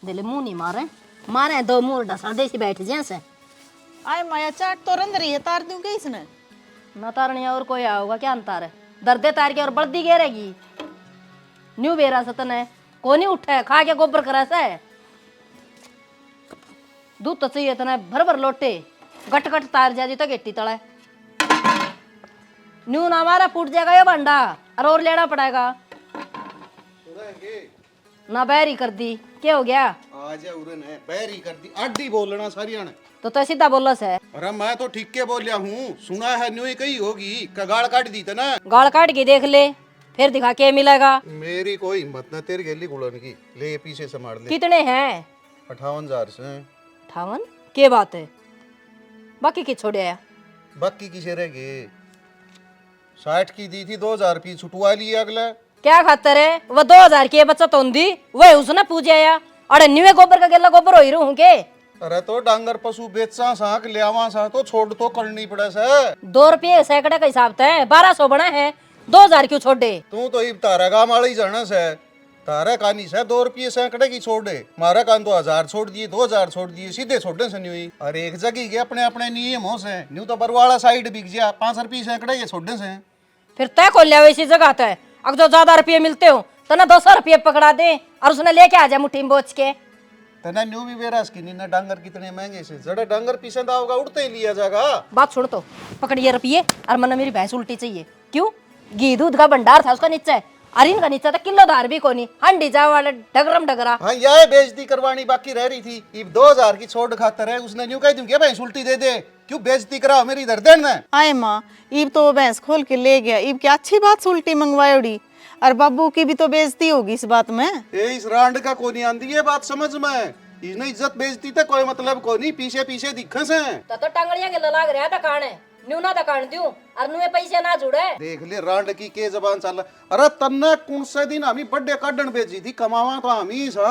दिले मुंह नहीं मारे मारे दो मुंह डसा देसी बैठ जैसे आए माया चाट तो रंध रही है, तार दूं क्या इसने? न तारनी और कोई आओगा क्या अंतर है दर्दे तार की और बल्दी घेरेगी न्यू बेरा सतन है कोनी उठे खा के गोबर करा से दूध तो चाहिए इतना भर भर लोटे गट गट तार जा तो गेटी तले न्यू ना हमारा फूट जाएगा ये बंडा और लेना पड़ेगा ना बैरी कर दी क्या हो गया आजा उरन है बैरी कर दी आडी बोलना सारिया ने तो सीधा बोलो से अरे मैं तो ठीक के बोलिया हूँ सुना है न्यू कही होगी कगाड़ काट दी था ना गाल काट के देख ले फिर दिखा के मिलेगा मेरी कोई हिम्मत ना तेरी गेली गुड़न की ले पीछे संभाल ले कितने हैं 58,000 से 58 के बात है बाकी की छोड़े आया बाकी किसे रह गए 60 की दी थी 2,000 की छुटवा ली अगला क्या खातर है वो 2000 की बचत होंगी वही उसने पूछे या अरे न्यूए गोबर का गेला गोबर हो ही रहूं के अरे तो डांगर पशु बेचा साक लियावा सा तो छोड़ तो करनी पड़े से 2 रुपये सैकड़े का हिसाब था 1200 बना है 2000 क्यों छोड़ दे तू तो इब तारा गाँव वाला ही जाना से तारा कानी से 2 रुपये सैकड़े की छोड़ दे मारा कान तो 1000 छोड़ दिए 2000 छोड़ दिए सीधे छोड़ने से नहीं हुई अरे एक जगह के अपने अपने नियम हो से न्यू तो बरवाड़ा साइड बिक गया 5 रुपये सैकड़े के छोड़ने से फिर तय खोल लिया इसी जगह तय अगर जो ज्यादा रुपये मिलते हो तो ना 200 रुपये पकड़ा दे और उसने लेके आ जा मुट्ठी में बोच के तना न्यू भी बेरास की ना डांगर कितने महंगे से जड़ा डांगर पीछे होगा उड़ते ही लिया जाएगा बात सुन तो पकड़िए रुपये और मन मेरी भैंस उल्टी चाहिए क्यों घी दूध का भंडार था उसका नीचे है और इनका नीचे था किलो धार भी कोनी हंडी जा वाले डगरम डगरा हाँ यह बेइज्जती करवानी बाकी रह रही थी इब 2000 की छोड़ खातर है उसने न्यू कह दूं क्या भैंस उल्टी दे दे क्यों बेइज्जती कराओ मेरी इधर देन में आए माँ ईब तो वो भैंस खोल के ले गया, ईब क्या अच्छी बात से उल्टी मंगवायोड़ी। और बाबू की भी तो बेइज्जती होगी इस बात में। ये इस रांड का कोनी आंदी ये बात समझ में इसने इज्जत बेइज्जती तक कोई मतलब कोनी पीछे पीछे दिखे से तो टांगड़िया के लाग रहा था काने न्यू ना दुकान दूं और नुए पैसे ना जुड़े देख ले रांड की के जबान चल अरे तन्ने कौन से दिन हमी बर्थडे काटन भेजी थी कमावा तो हमी सा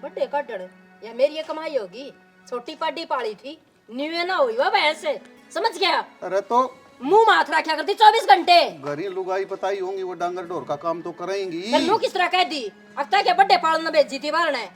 बड्डे काटड़ या मेरी ये कमाई होगी छोटी पाडी पाली थी न्यू ना हुई वह भैंस समझ गया अरे तो मुंह में हाथ रखा करती 24 घंटे गरीब लुगाई बताई होंगी वो डांगर ढोर का काम तो करेंगी फिर न्यू किस तरह कह दी अक्ता क्या बड्डे पालन भेजी थी बारने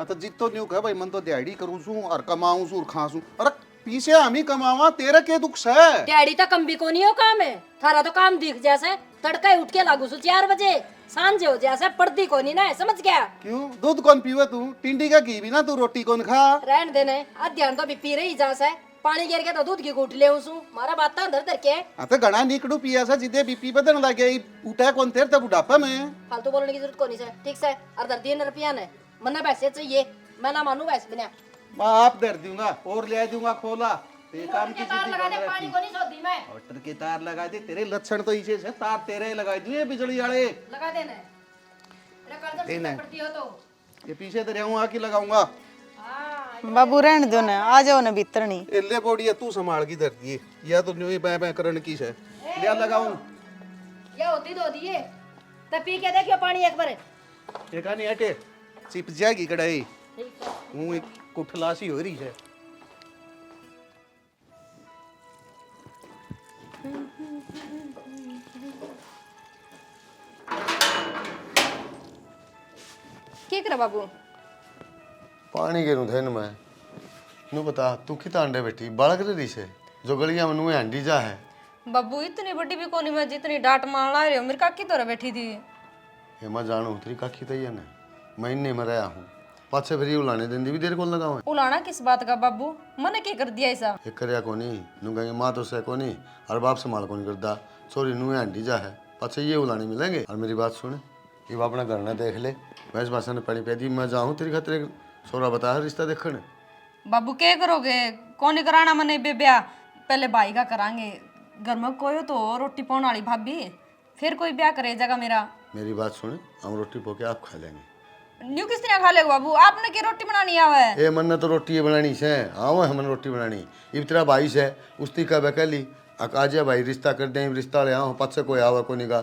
तो जितो न्यू कह भाई मन तो दिहाड़ी करूं सू और कमाऊं सू और खासूं अरे पीछे हम ही कमावा तेरे के दुख से डैडी तो कम भी को नहीं हो काम है थारा तो काम दिख जैसे तड़का ही उठ के लागू सु 4 बजे सांझ हो जैसे पड़ती को नहीं ना समझ गया क्यों दूध कौन पीवे तू टिंडी का घी भी ना तू रोटी कौन खा रहन देने अध्यान तो अभी पी रही जैसे पानी गिर के तो दूध की घूट ले उसू मारा बात अंदर धर के तो घना निकड़ू पिया सा जिदे बीपी बदन लगे उठा कौन तेरे तक बुढ़ापा में फालतू बोलने की जरूरत को नहीं से ठीक से और दर 3 रुपया ने मन्ना पैसे चाहिए मैं ना मानू वैसे बिना मैं आप दर दूंगा और ले दूंगा खोला ये काम की तार लगा दे पानी को नहीं सोती मैं मोटर के तार लगा दे तेरे लक्षण तो इसे से तार तेरे लगा दिए बिजली वाले लगा देना मेरा कर्ज देना है। पड़ती हो तो ये पीछे तेरे हूँ आके लगाऊंगा बाबू रहने दो ना, आ जाओ ना भीतर नहीं। एले बोड़ी तू संभाल की धर दिए या तो न्यू ही पै पै करन की से ले लगाऊं ये होती दो दिए तब पी के देखियो पानी एक बार ये कहानी हटे चिप जाएगी कढ़ाई हूँ एक कुठलासी हो रही है क्या करा बाबू पानी के नु धन में नु बता तू कितना अंडे बैठी बालक रही से जो गलियां में नुए हंडी जा है बब्बू इतनी बड़ी भी कोनी मैं जितनी डांट मारना रही हो मेरी काकी तो बैठी थी ये मैं जानू तेरी काकी तो ये ना महीने में रहा हूँ पाछे फिर उलाने दिन भी देर को लगाओ उलाना किस बात का बाबू मैंने क्या कर दिया ऐसा एक करया कोनी नु कहेंगे माँ तो से कोनी और बाप संभाल कोनी करदा छोरी नुए हंडी जा है पाछे ये उलाने मिलेंगे और मेरी बात सुन ये अपना घर ना देख ले वैस भाषा ने पड़ी पैदी मैं जाऊँ तेरी खातिर सोरा बता है रिश्ता देखने बाबू क्या करोगे कौन कराना मैंने ब्याह पहले भाई का करांगे घर में कोई हो तो रोटी पाने वाली भाभी फिर कोई ब्याह करे जगह मेरा मेरी बात सुन हम रोटी पोके आप खा लेंगे न्यू किस तरह खा लेगा बाबू आपने की रोटी बनानी आवे ए मन ने तो रोटी बनानी से आओ हमने रोटी बनानी इब तेरा भाई से उसती का बकली आजा भाई रिश्ता कर दे रिश्ता ले आओ पाछे कोई आवा कोई निका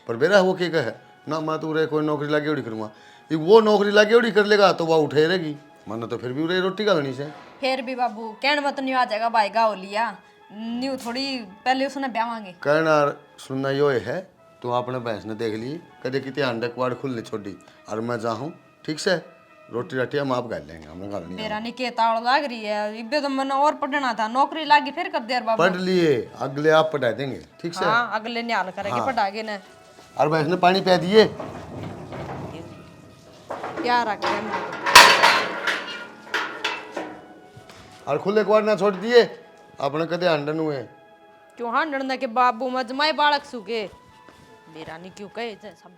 पर बेरा वो क्या कहे ना मैं तू रे कोई नौकरी लागे उड़ी करूँगा वो नौकरी लागे उड़ी कर लेगा तो वह उठे रहेगी मन तो फिर भी उरे रोटी का लेनी से फिर भी बाबू कहने मत न्यू आ जाएगा भाई का हो लिया न्यू थोड़ी पहले उसने ब्यावांगे कहना सुनना यो है तू अपने भैंस ने देख ली कदे कितने अंडे कुआड़ खुलने छोड़ी और मैं जाऊँ ठीक से रोटी राटी हम आप कर लेंगे, हमने खा लेंगे। मेरा नहीं के ताड़ लग रही है इबे तो मैंने और पढ़ना था नौकरी लागी फिर कर दे यार बाबू पढ़ लिए, अगले आप पढ़ा देंगे, ठीक से। हाँ अगले न्याल करेंगे पढ़ागे ना और भाई इसने पानी पिया दिए। क्या रख रहे हैं और खुले कुआर ना छोड़ दिए, अपने कदे अंडन हुए। क्यों हांडन के बाबू मजमाए बालक सुके मेरा नहीं क्यों कहे सब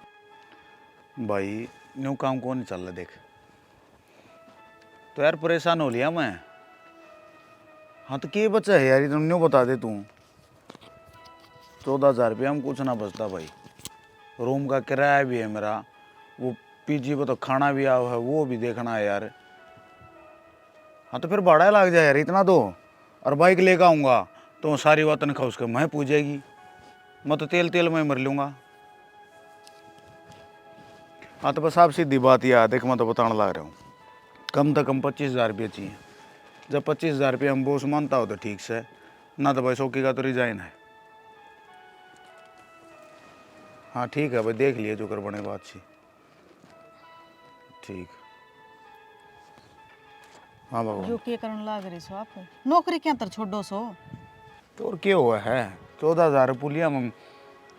भाई न्यू काम को नहीं चल रहा देख, तो यार परेशान हो लिया मैं। हाँ तो क्या बचा है यार, ये तुम न्यू बता दे तू। 14,000 रुपया हम कुछ ना बचता भाई, रूम का किराया भी है मेरा, वो पीजी पे तो खाना भी आया है वो भी देखना है यार। हाँ तो फिर भाड़ा लग जाए यार इतना तो, और बाइक लेकर आऊँगा तो सारी बात तनख्वाह उसके मैं पूछेगी, मैं तो तेल तेल में मर लूँगा। हाँ तो बस आप सीधी बात याद देख, मैं तो बताने लग रहा हूँ, कम से कम 25,000 रुपये चाहिए। जब 25,000 रुपये हम बोस मानता हो तो ठीक से, ना तो भाई सौकी का तो रिजाइन है। हाँ ठीक है भाई, देख लिए जो कर बने बात सी, ठीक। हाँ बाबा जो के करन लाग रही सो आप नौकरी क्या तर छोड़ो सो। तो और क्या हुआ है, 14,000 पुलिया में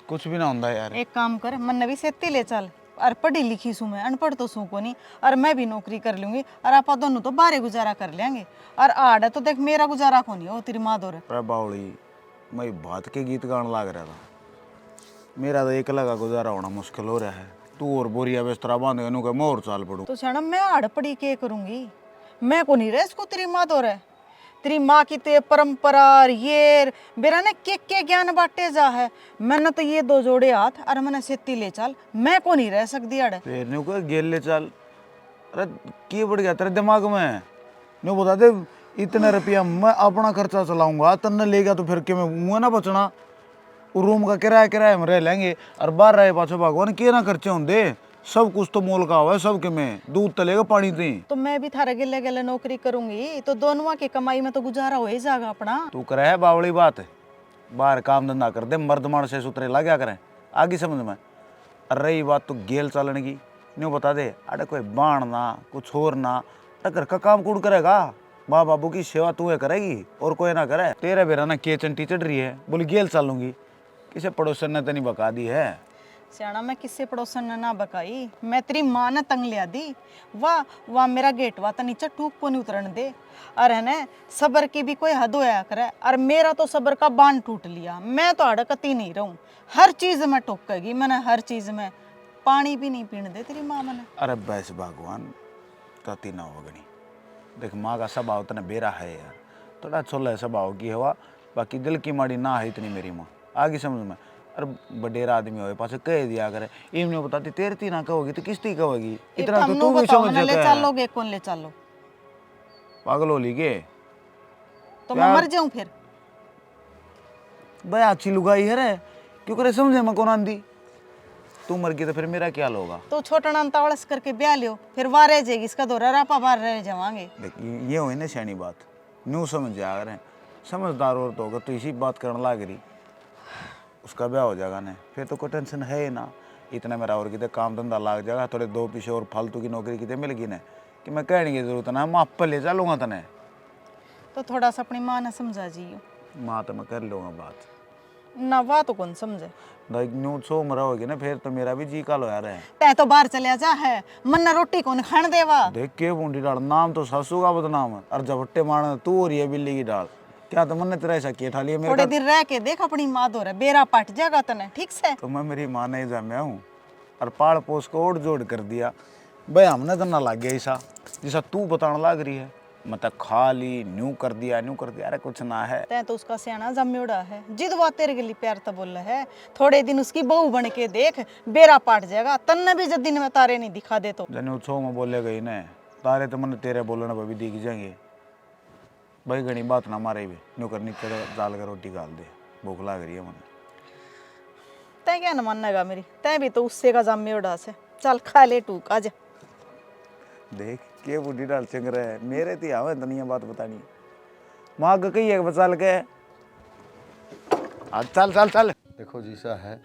कुछ भी ना होता यार। एक काम कर, मन भी सेती ले चल, और पढ़ी लिखी सू मैं, अनपढ़ तो सू को नहीं, और मैं भी नौकरी कर लूंगी, और आप दोनों तो बारे गुजारा कर लेंगे। और आड़ है तो देख मेरा गुजारा को नहीं हो तेरी माँ दो पर बावली मैं बात के गीत गाने लग रहा था, मेरा तो एक लगा गुजारा होना मुश्किल हो रहा है। तू और बोरिया बिस्तरा बांधेगा नू मैं और चाल पड़ू। तो छाना मैं आड़ पड़ी के करूंगी, मैं को नहीं रह इसको तेरी माँ दो रहे, तेरी माँ की ते परंपरा और ये बेरा ने के ज्ञान बांटे जा है। मैंने तो ये दो जोड़े हाथ और मैंने सेती ले चल, मैं को नहीं रह सकती अड़। फिर न्यू को गेल ले चल, अरे की बढ़ गया तेरे दिमाग में, न्यू बता दे इतने रुपया मैं अपना खर्चा चलाऊंगा, तन्ने लेगा तो फिर क्या मैं मुँह ना बचना। वो रूम का किराया में रह लेंगे, और बाहर रहे पाछो भगवान के ना खर्चे होंगे, सब कुछ तो मोल का हुआ है सबके में, दूध तलेगा पानी ती। तो मैं भी थारे गिले गिले नौकरी करूंगी तो दोनों की कमाई में तो गुजारा हो ही जाएगा अपना। तू करे है बावड़ी बात, बाहर काम धंधा कर दे, मर्द मार से सुतरे ला क्या करें आगे समझ में। और रही बात तो गेल चालन की, न्यू बता दे अरे कोई बाणना कुछ और ना, घर का काम कूड़ करेगा, माँ बाबू की सेवा तू है करेगी और कोई ना करे। तेरे बेरा ना के चंटी चढ़ रही है, बोली गेल चालूंगी, किसे पड़ोसन ने तो नहीं बका दी है। सियाना मैं किससे पड़ोसन ने ना बकाई, मैं तेरी माँ ने तंग लिया दी, वाह वाह मेरा गेट वाह तो नीचे टूक को नहीं उतरन दे। और है ना सबर की भी कोई हद होया करे, और मेरा तो सबर का बांध टूट लिया, मैं तो अड़कती नहीं रहूं, हर चीज में टोकेगी मैंने, हर चीज में पानी भी नहीं पीने दे तेरी माँ मैंने। अरे बैस भगवान कति ना होगनी, देख माँ का स्वभाव तने बेरा है यार, थोड़ा छोला स्वभाव की हवा, बाकी दिल की माड़ी ना है इतनी मेरी माँ, आगे समझ में। अरे बडेरा आदमी हो पास कह दिया करे, इम ने बताती तेरती ना कहोगी तो किसती कहोगी, इतना तो तू भी समझ ले चलोगे कौन ले चलो, पागल हो ली के तो मैं मर जाऊं फिर। भाई अच्छी लुगाई है रे, क्यों करे समझे मैं कौन आंधी, तू मर गई तो फिर मेरा क्या होगा। तो छोटा नानतावड़स करके ब्याह लियो, फिर वाह रह जाएगी, इसका दौरा रापा बाहर रह जावांगे। देख ये हुई ना सियानी बात, न्यू समझ आ रहे, समझदार औरत होगा तो इसी बात करने लग रही, उसका ब्याह हो जाएगा ना, फिर तो कोई टेंशन है ही ना। इतना मेरा और कितने काम धंधा लग जाएगा, थोड़े दो पीछे और फालतू की नौकरी कितने मिल गई ना, कि मैं कहने की जरूरत ना, मैं आप ले चलूँगा तने। तो थोड़ा सा अपनी माँ ने समझा जियो। माँ तो मैं कर लूँगा बात, ना वाह तो कौन समझे, लाइक न्यू सो मरा होगी ना, फिर तो मेरा भी जी काल हो रहा है। तै तो बाहर चले जा है, मन रोटी कौन खान देवा। देख के बूंदी डाल, नाम तो सासू का बदनाम है, और झपट्टे मारना तू हो रही है बिल्ली की डाल, क्या तो मन ने तेरा ऐसा किया ठा लिया मेरे थोड़े का। दिन रह के देख अपनी माँ दो बेरा पट जाएगा तने, ठीक से। तो मैं मेरी माँ नहीं जम्या हूँ, और पाड़ पोस को ओढ़ जोड़ कर दिया भाई, हमने तो ना लग गया ऐसा जैसा तू बताने लग रही है, मतलब खा ली न्यू कर दिया, अरे कुछ ना है। तै तो उसका सियाना जम्योड़ा है, जिद वो तेरे के लिए प्यार तो बोल है, थोड़े दिन उसकी बहू बन के देख, बेरा पाट जाएगा, तन्ने भी जब दिन में तारे नहीं दिखा दे तो। जने उत्सव में बोले गई ने तारे तो मन तेरे बोलने पर भी दिख जाएंगे भाई, घनी बात ना मारे भी, न्यू करनी तेरे दाल का रोटी गाल दे, भूख लग रही है मन। तै क्या न मानेगा मेरी, तै भी तो उससे का जम्योड़ा से, चल खा ले टूक आजा। देख के बूढ़ी डाल चंग रहा है, मेरे थी आवे तनिया बात बतानी, माँ का कही है बचा के आज चल चल चल। देखो जीसा है,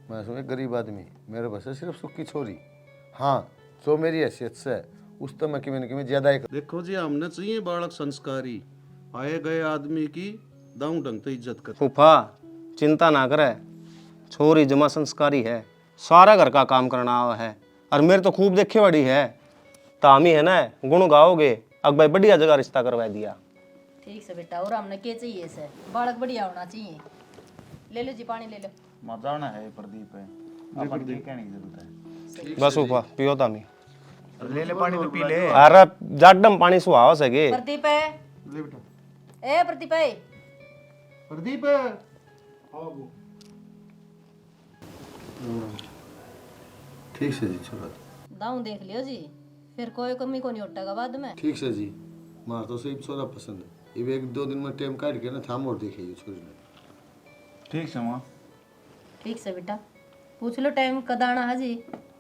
मैं एक गरीब आदमी, मेरे बस है सिर्फ सुख की छोरी। हाँ जो मेरी हैसियत से उस तो मैं किमें न किमें ज्यादा ही देखो जी हमने चाहिए बालक संस्कारी आए गए आदमी की दाऊ ढंग तो इज्जत कर। फूफा चिंता ना करे, छोरी जमा संस्कारी है, सारा घर का काम करना आवा है और मेरे तो खूब देखे बड़ी है। तामी है ना गुण गाओगे, अब भाई बढ़िया जगह रिश्ता करवा दिया। ठीक से बेटा, और हमने क्या चाहिए से, बालक बढ़िया होना चाहिए। ले लो जी पानी ले लो। मजाना है प्रदीप है, अपन की कहने की जरूरत है। बस फूफा पियो तामी। ले ले पानी तो पी ले। अरे जाडम पानी सुहाव सके। प्रदीप है, ले बेटा। ए प्रदीप है, प्रदीप ठीक से जी छोरा। दाऊ देख लियो जी, फिर कोई कमी को नहीं उठेगा बाद में। ठीक से जी, मार तो सही छोरा पसंद है। ये 1-2 दिन में टाइम काट के ना थाम और देखे ये छोरी ने। ठीक से माँ। ठीक से बेटा, पूछ लो टाइम कद आना है जी।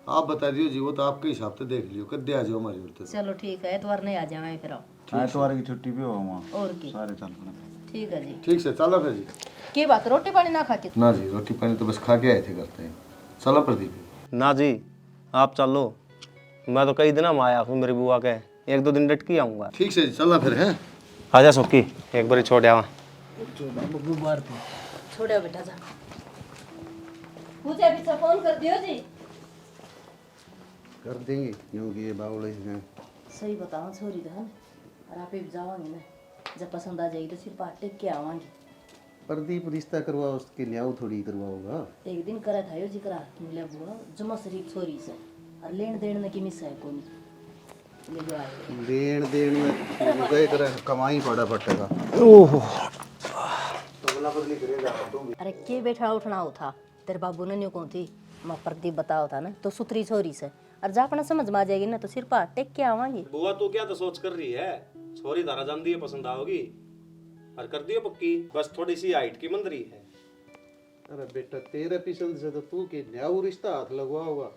आप बता दियो जी, वो तो आपके हिसाब से देख लियो कद्दे आ जाओ हमारी ओर से। चलो ठीक है, एतवार नहीं आ जाएंगे फिर। एतवार की छुट्टी भी हो माँ, और की सारे चल पड़े। ठीक है जी। ठीक से चलो फिर जी। की बात, रोटी पानी ना खा के? ना जी, रोटी पानी तो बस खा के आए थे करते हैं। चलो प्रदीप। ना जी आप चलो, मैं तो कई दिन में आया हूँ मेरी बुआ के, 1-2 दिन डट के आऊँगा। ठीक से जी, चलो फिर हैं। आजा सुक्की, एक बार छोड़ आवा। छोड़ो बेटा जा। पूछे पीछे फोन कर दियो जी। कर देंगे क्योंकि ये बावले हैं। सही बताओ छोरी तो है ना, और आप भी जाओगे ना, जब पसंद आ जाएगी तो सिर्फ टेक के आवांगे। प्रदीप रिश्ता करवा उसके न्याव थोड़ी करवाओगा। एक दिन करा था यो जिक्र मिले बुआ जमा शरीफ छोरी से, और लेन देन में की मिस है कोनी ले जो आए। देन देन में गए करे कमाई पड़ा फटेगा। अरे के बैठा उठना था, तेरे बाबू ने न्यू कौन थी माँ प्रदीप बताओ था ना, तो सुथरी छोरी से, और जा अपना समझ में आ जाएगी ना तो सिर्फ टेक के आवांगे। बुआ तू क्या तो सोच कर रही है, छोरी धारा जानती है पसंद आओगी और कर दियो पक्की, बस थोड़ी सी हाइट की मंदरी है। अरे बेटा तेरे पसंद से तो तू के न्याव रिश्ता हाथ लगवाओगा।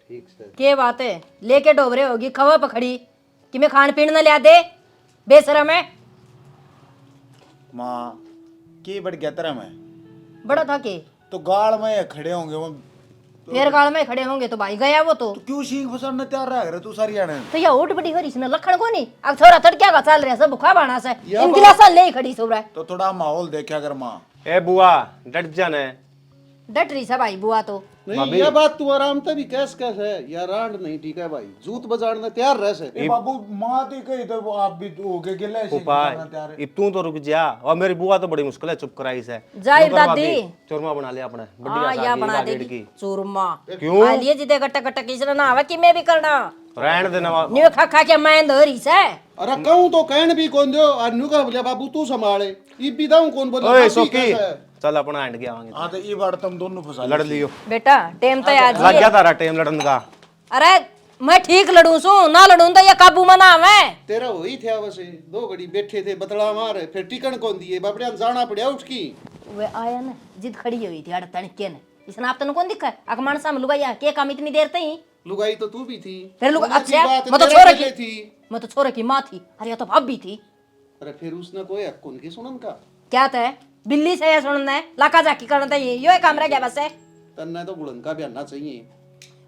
ठीक से के बात है, लेके डोबरे होगी खवा पकड़ी कि मैं खान पीन न लिया दे, बेशरम है। माँ की बढ़ गया तेरा मैं, बड़ा था के तो गाड़ में खड़े होंगे वो, फिर गाड़ में खड़े होंगे तो भाई गया वो तो क्यों सींग फसाने तैयार रह रहे तू सारी आने। तो ये उठ बड़ी हरी इसने लखन को नहीं, अब थोड़ा थड़किया का चल रहा सब भूखा बाणा से इन गिलासा ले ही खड़ी सो रहा है। तो थोड़ा माहौल देखा कर माँ। ए बुआ डट जाने। डट रही सा भाई बुआ तो। नहीं ये बात तू आराम से भी कैस है यार, रांड नहीं ठीक है भाई, जूत बजाड़ने तैयार रह से। ए बाबू माँ तो कही तो वो आप भी हो गए गिले सींग फसाने तैयार है। तू तो रुक जा, और मेरी बुआ तो बड़ी मुश्किल है चुप कराई से। जाई दादी चूरमा बना लिया अपने हाँ बढ़िया सा या घी बना का देगी गेड़ की। चूरमा। क्यों? आ लिए जिदे गट्टा गट्टा किसने ना आवे कि मैं भी करना रहन देना। न्यू खा खा के मैं धरी से। अरे कहूं तो कहन भी कौन दो और नु का बोले बाबू तू संभाले, ई भी दाऊं कौन बोले। ओए बाकी सोकी कैसा है? चल अपना एंड के आवांगे। हाँ तो ये बार तुम दोनों फंसा लड़ लियो, बेटा टेम तो आज लग गया तारा टाइम लड़न का। अरे मैं ठीक लड़ू सू, ना लड़ू तो ये काबू में ना आवे। तेरा वही थे वैसे 2 घड़ी बैठे थे बतला मारे, फिर टिकन कौन दिए बापड़िया जाना पड़िया उसकी। वे आया ना जिद खड़ी हुई थी अड़ तणके ने, इसने आप तन कौन दिखा है अकमान साम लुगाया के काम इतनी देर तई। लुगाई तो तू भी थी फिर लुगा उन्नत की अच्छा बात मैं तो तेरे छोरे पहले की थी। मैं तो छोरे की माँ थी, अरे ये तो भाभी थी। अरे फिर उसने कोई हक कौन की सुनन का। क्या तय बिल्ली से ये सुनना है लाका जाकी करना है, यो काम रह गया बस है। तन्ने तो बुलंद का भी आना चाहिए।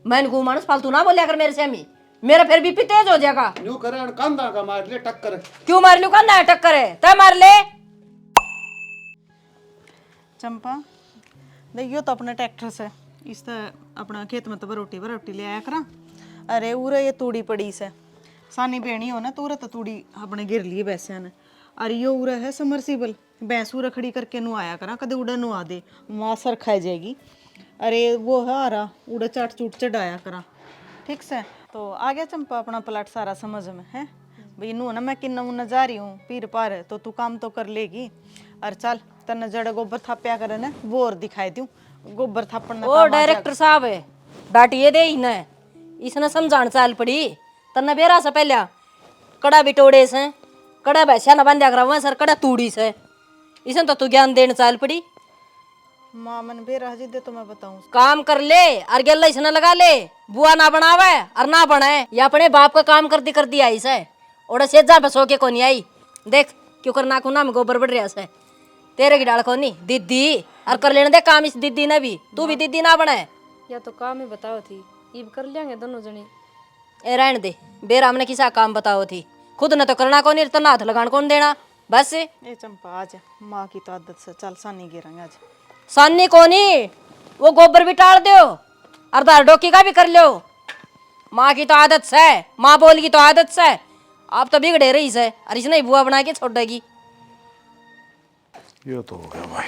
मैंने को मानस फालतू ना बोलिया कर मेरे से अम्मी, मेरा फिर बीपी तेज हो जाएगा। न्यू करे कांधा का मार ले टक्कर। क्यों मार लू कंधा है टक्कर है तय मार ले। चंपा देखियो तो अपने ट्रैक्टर से इस अपना खेत में तो रोटी ले आया करा। अरे उरे ये तूड़ी पड़ी से सानी बेणी हो ना तो उरे तो तूड़ी अपने गिर लिए वैसे ने। अरे यो उरे है समरसीबल, भैंस उरे खड़ी करके नु आया करा, कदे उड़े नु आ दे वहाँ सर खाई जाएगी। अरे वो है आ रहा उड़े चाट चूट चढ़ाया करा। ठीक से तो आ गया चंपा अपना प्लाट सारा समझ में है भाई नू ना मैं किन्ना मुन्ना जा रही हूँ पीर पार, तो तू काम तो कर लेगी। और चल तन्ने जड़े गोबर थाप्या करे ना वो और दिखाई दूं गोबर थापण ओ डायरेक्टर साहब है डांटिए दे ही न, इसने समझान चाल पड़ी तन्ने बेरा से पहले कड़ा बिटोड़े से कड़ा भैंसिया न बांध्या करा सर कड़ा तूड़ी से, इसने तो तू ज्ञान देने चाल पड़ी। माँ मन बेरा जी दे तो मैं बताऊं काम कर ले और गल्ला इसने लगा ले, बुआ ना बनावे और ना बनाए, ये अपने बाप का काम कर दी आई से ओड़ा सेजा बसो के कोनी आई। देख क्यों कर नाकू नाम गोबर बढ़ रहा से तेरे की डाल कोनी दीदी और कर लेने दे काम इस दीदी ने भी, तू भी दीदी ना बनाए। या तो काम ही बताओ थी इब कर लेंगे दोनों जने। ए रहने दे, बेरा हमने किसा काम बताओ थी, खुद न तो करना कौन नहीं, तना हाथ लगान कौन देना, बस ए चंपा आजा, माँ की तो आदत से चल सानी गिरेंगे आज। सानी कोनी, वो गोबर भी टाल दो, अर्धा डोकी का भी कर लो। माँ की तो आदत से, माँ बोल की तो आदत से, आप तो बिगड़े रही से, और इसने ही बुआ बना के छोड़ देगी। ये तो हो गया भाई,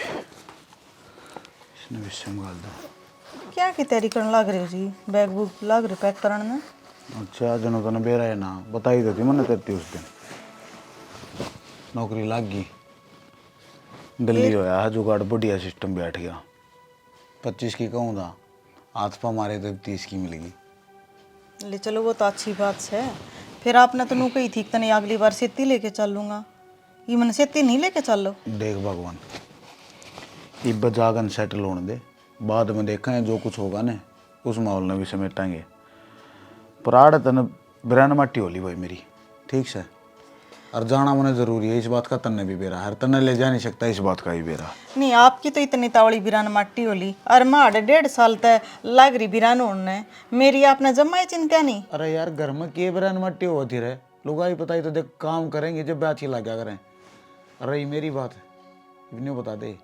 इसने भी संभाल दो। क्या की तैयारी करने लग रहे हो जी? बैग बुक लग रहे पैक करने में? अच्छा जनो तने बेरा है ना, बताई तो थी मैंने तेती उस दिन, नौकरी लग गई, दिल्ली होया है जुगाड़, बढ़िया सिस्टम बैठ गया। 25 की कहूँ था, हाथ पा मारे तो 30 की मिलेगी। ले चलो वो तो अच्छी बात है। फिर आपने तो नू कही थी तने अगली बार सेती लेके चलूंगा, ये मन सेती नहीं लेके चलो। देख भगवान, इब जागन सेटल होने दे, बाद में देखें जो कुछ होगा ना, उस माहौल में भी समेटेंगे। प्राड़ तन बिरान मट्टी होली भाई मेरी, ठीक से, और जाना मैंने जरूरी है, इस बात का तन्ने भी बेरा, हर तन्ने ले जा नहीं सकता, इस बात का ही बेरा। नहीं आपकी तो इतनी तावड़ी बिरान माटी होली, और माड़ 1.5 साल तक लग रही बिरान होने, मेरी आपने जमा ही चिंता नहीं। अरे यार घर में के बिरान मट्टी होती रहे, लोग आई पता ही तो देख काम करेंगे जब बैच ही लगा करें। अरे ये मेरी बात है, इन्हें बता दे,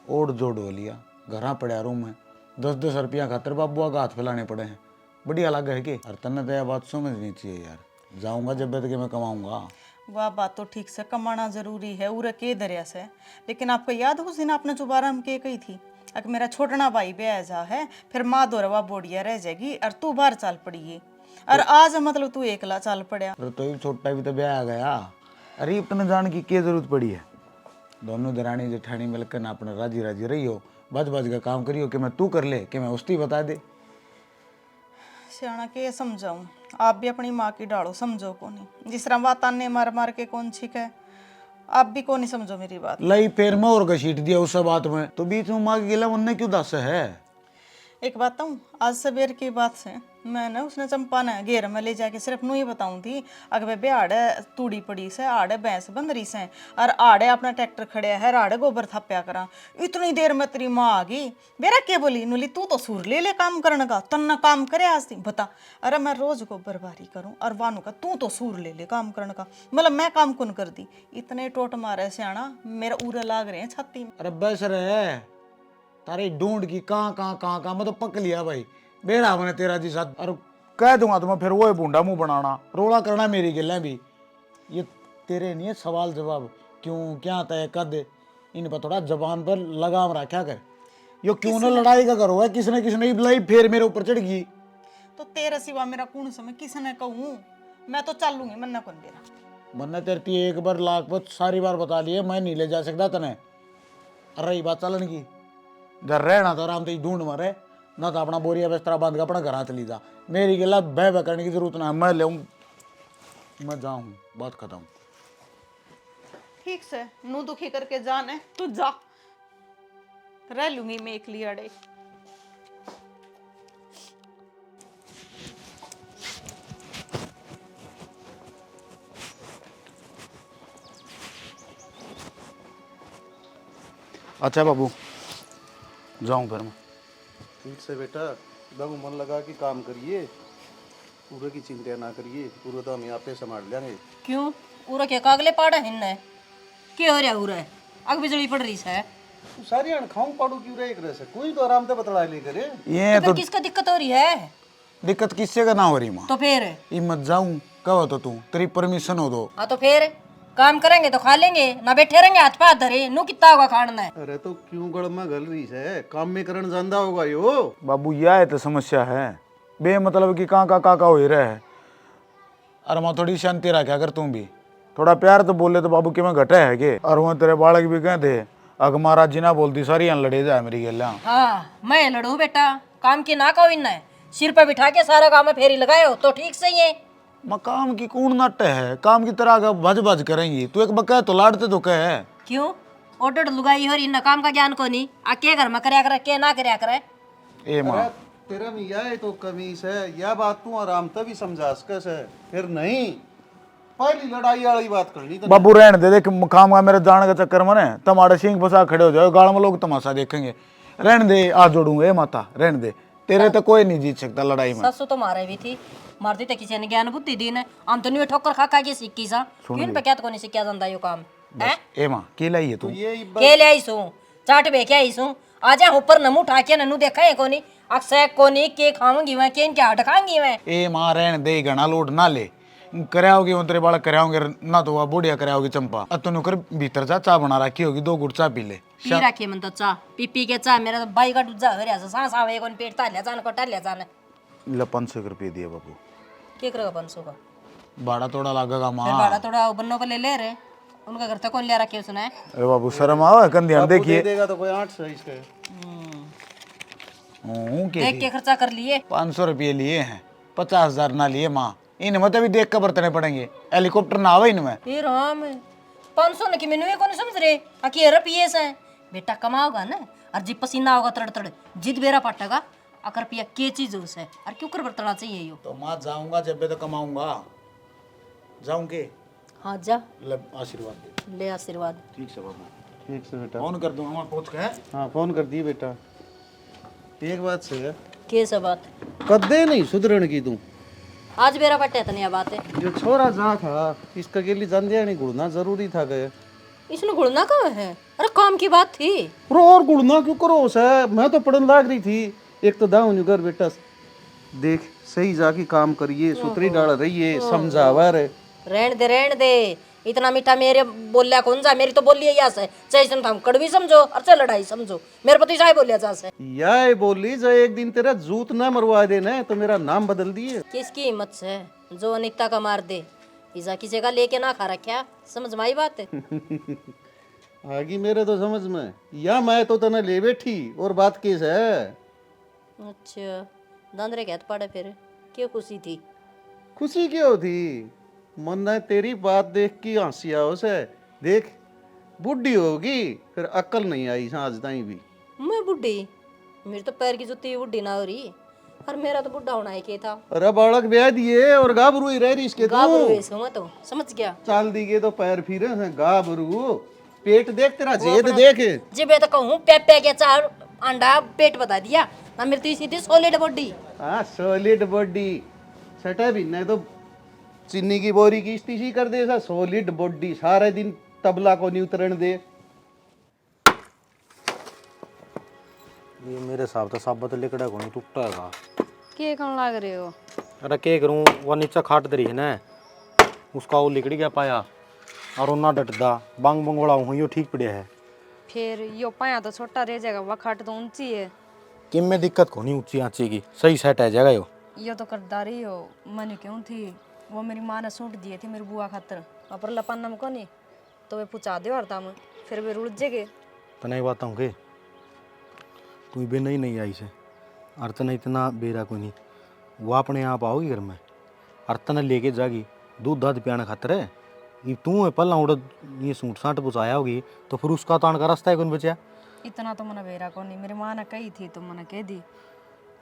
ओढ़ जोड़ हो लिया, घर पड़ा रूम में 10-10 रुपया खातर बाबुआ का हाथ फैलाने पड़े हैं, बढ़िया लग है कि। और तन्ने तो यह बात समझनी चाहिए यार, जाऊंगा जब तक मैं कमाऊंगा। वह बात तो ठीक से, कमाना जरूरी है, उरे के दरिया से। लेकिन आपको याद हो उस दिन आपने जो बारह हम के कही थी, अगर मेरा छोटना भाई ब्याह जा है, फिर माँ दोरवा बोड़िया रह जाएगी और तू बाहर चल पड़ी, और आज मतलब तू एकला चल पड़ा। अरे तो ही छोटा भी तो ब्याह आ गया, अरे इतने जान की क्या जरूरत पड़ी है। दोनों दरानी जेठानी मिलकर ना अपने राजी राजी रही हो, बज बज का काम करियो, कि मैं तू कर ले, कि मैं उसकी बता दे। सियाना के समझाऊं, आप भी अपनी माँ की डालो, समझो को नहीं, जिस तरह बात आने मार मार के कौन छिक है, आप भी को नहीं समझो मेरी बात। लई पैर में और घसीट दिया उस बात में, तो बीच में माँ की गिला उनने क्यों दस है। एक बात बताऊं, आज सवेर की बात से मैंने उसने चंपा ने घेर में ले जाके सिर्फ नू ही बताऊं थी, अगर बे आड़े तूड़ी पड़ी से, आड़े भैंस बंद रही से, और आड़े अपना ट्रैक्टर खड़े है, आड़े गोबर थप्या करा। इतनी देर में तेरी माँ आ गई, मेरा क्या बोली, नुली तू तो सूर ले काम करने का, तन्ना काम करे आज ती बता। अरे मैं रोज गोबर बारी करूं, और वानू का तू तो सूर ले काम करने का, मतलब मैं काम कौन कर दी। इतने टोट मारे सियाना, मेरा उरे लाग रहे हैं छाती में। अरे बस रे, तारी ढूंढ की कहाँ मैं तो पक लिया भाई, बेड़ा मैंने तेरा जी साथ, और कह दूंगा तुम्हें फिर वो बूंडा मुंह बनाना, रोड़ा करना मेरी गिल्लें भी। ये तेरे नहीं है सवाल जवाब, क्यों क्या तय कद, इन पर थोड़ा जबान पर लगाम रखा कर। यो क्यों ना लड़ाई का करो है, किसने किसने बुलाई फिर मेरे ऊपर चढ़ गई। तो तेरे सिवा मेरा कौन समय किसने कहूँ, मैं तो चलूंगी, मन्ना कौन बेरा। मैंने तेरी एक बार लाख बार सारी बार बता लिए, मैं नहीं ले जा सकता तने। अरे रही बात चलन की, घर रहना तो आराम से ढूंढ मारे ना, तो अपना बोरिया बिस्तरा बांध के अपना घर चली जा, मेरी गिला बह करने की जरूरत ना है, मैं ले मैं जाऊँ, बात खत्म। ठीक से नू दुखी करके जाने तू जा, रह लूंगी मैं एक अड़े। अच्छा बाबू, जाऊँ फिर मैं। ठीक से बेटा, दंग मन लगा के काम करिए, पूरे की चिंता ना करिए, पूरे तो हम आपे संभाल लेंगे। क्यों उरा के कागले पाड़ा हिन्ने, क्या हो रहा उरा, अग बिजली पड़ रही है। तू सारी अण खाऊं पाड़ू क्यों रे, एक रह से कोई तो आराम से बतला ले करे। ये तो किसका दिक्कत हो रही है? दिक्कत किससे का ना हो रही माँ, तो फिर ये मत जाऊँ कहो तो तू, तेरी परमिशन हो दो। हाँ तो फिर काम करेंगे तो खा लेंगे, ना बैठे रहेंगे हाथ पे हाथ धरे, नू कितना होगा खाना है। अरे तो क्यों गड़ में गल रही है, काम में करण जानदा होगा यो। बाबू यह तो समस्या है, बे मतलब कि कहाँ का हो ही रहे है। अरे माँ थोड़ी शांति रखा अगर तुम भी थोड़ा प्यार तो बोले तो बाबू कि मैं घटे है के, और वहाँ तेरे बालक भी कहते अग महाराज जी ना बोलती सारी यहाँ लड़े जाए मेरी गल। हाँ मैं लड़ू बेटा, काम की ना कहो इन्ना है, सिर पे बिठा के सारा काम में फेरी लगाए हो तो ठीक सही है। माँ काम की कौन नट है, काम की तरह का भज भज करेंगी, तू एक बका तो लाड़ते तो कह है। क्यों ओटड़ लुगाई हो इन्ना काम का ज्ञान को नहीं, आ के घर में करया करे के ना करया करे। ए माँ तेरा में यह तो कमीज है, यह बात तू आराम से भी समझा सकस है, फिर नहीं पहली लड़ाई वाली बात करनी तो। बाबू रहने दे, देख काम का मेरे जाने का चक्कर में तुम्हारे सिंह फंसा खड़े हो जाओ, गाड़ में लोग तमाशा देखेंगे। रहने दे, आज जोड़ूंगे माता, रहने दे, तेरे तो कोई नहीं जीत सकता लड़ाई में। ससु तो मारे भी थी, मारती तो किसी ने ज्ञान बुद्धि दी ने, हम तो नहीं ठोकर खा खा के सीखी सा, क्यों पे क्या तो नहीं सीखा जाता यो काम है। ए मां के लाई है तू? के ले आई सू चाट बे के आई सू, आजा ऊपर नमू उठा के ननू देखा है कोनी अक्सर कोनी के खाऊंगी मैं, के इनके हट खाऊंगी मैं। ए मां रहन दे, घना लोड ना ले, कराओगे वो तेरे बालक कराओगे ना, तो वह बुढ़िया कराओगे चंपा। अब तू कर भीतर जा, चाय बना रखी होगी, 2 घुट चाय पी ले। पी रखी मन तो चाह पी के चाह, मेरा तो बाई का दूजा हो रहा सांस आवे कोनी पेट ताल्या जान को टाल्या जान। ले 500 रुपये दिए बाबू। के करेगा 500 का भाड़ा थोड़ा लगेगा फिर मां। भाड़ा थोड़ा बन्नों को ले ले रे, उनका घर तक कौन ले रखे उसने। अरे बाबू शर्म आवा कंधिया देखिए। देगा तो कोई 800 इसके। देख के खर्चा कर लिए। 500 रुपये लिए हैं, 50,000 ना लिए माँ। इनमें तो भी देख कर बरतने पड़ेंगे, हेलीकॉप्टर ना आवे इनमें। फिर हम 500 न की मैंने कौन समझ रहे आखिर रुपये है बेटा कमाओगा ना, और जी पसीना होगा तड़ तड़ जिद बेरा पटेगा अकर पिया के चीज उसे और क्यों कर बरतना चाहिए यो। तो माँ जाऊंगा जब भी तो कमाऊंगा, जाऊंगे। हाँ जा ले आशीर्वाद दे। ले आशीर्वाद। ठीक से बाबू, ठीक से बेटा। फोन कर दूंगा मैं पहुंच के। हाँ फोन कर दिए बेटा। एक बात से है, के सब बात कदे नहीं सुधरण की तू। आज बेरा पट्टे तनिया बात है। जो छोरा जहाँ था इसका के लिए जान दिया नहीं, गुड़ना जरूरी था गए। इसने गुड़ना कहाँ है, अरे काम की बात थी। और गुड़ना क्यों करो सर, मैं तो पढ़न लाग रही थी। एक तो दाऊ घर बेटा देख सही जाके काम करिए, सुतरी डाल रही है, समझावा रे। रहन दे इतना मीठा मेरे बोलिया कौन जा, मेरी तो बोली है यहाँ से चाहे सुन हम कड़वी समझो और चाहे लड़ाई समझो, मेरे पति चाहे बोलिया जा से। यह बोली जो एक दिन तेरा जूत ना मरवा देना तो मेरा नाम बदल दिए। किसकी हिम्मत से जो अनिकता का मार दे, पिज्जा किसी का लेके ना खा रखा, समझ में आई बात है। आगी मेरे तो समझ में, या मैं तो तना ले बैठी और बात किस है। अच्छा दंदरे कहत पड़े फिर क्यों खुशी थी। खुशी क्यों थी, मन ने तेरी बात देख की हंसी आओ से। देख बुढ़ी होगी फिर अक्ल नहीं आई आज ताई भी। मैं बुढ़ी, मेरी तो पैर की जुत्ती बुढ़ी ना हो रही, और मेरा तो बुढ़ा होना ही के था। अरे बालक ब्याह दिए और गाभरू ही रह रही इसके गाभरू तू। ऐसे मैं तो समझ गया। चाल दी गए तो पैर फिरे हैं गाभरू। पेट देख तेरा जेद देख। जी मैं तो कहूँ पे के 4 अंडा पेट बता दिया ना, मेरी तो इसी थी सॉलिड बॉडी। हाँ सॉलिड बॉडी सटा भी नहीं तो चीनी की बोरी की स्टीसी कर दे सा। सॉलिड बॉडी सारे दिन तबला को नहीं उतरण दे। ये मेरे हिसाब तो साबत लिकड़ा को नहीं टूटा है। के कौन लाग रहे हो? अरे के करूँ, वो नीचे खाट दरी है ना, उसका वो लिकड़ी गया पाया और वो ना डटदा बांग बंगोड़ा हुई यो ठीक पड़े है। फिर यो पाया तो छोटा रह जाएगा, वह खाट तो ऊंची है। किम में दिक्कत को नहीं, ऊंची आंची की सही सेट है जाएगा यो तो करदारी हो मन क्यों थी, वो मेरी माँ ने सूट दिए थे मेरी बुआ खातर, पर लपन को नहीं तो वे पूछा दे और तम फिर वे रुड़ जेगे। तो नहीं बात हूँ के तू भी नहीं आई से अर्तन इतना बेरा को नहीं, वो अपने आप आओगी घर में अर्तन लेके जागी दूध दाद पियाने खातर है। ये तू है पहला उड़ ये सूट साट पुचाया होगी तो फिर उसका तान का रास्ता है कौन बचा। इतना तो मना बेरा को नहीं, मेरी माँ ने कही थी तो मैंने कह दी।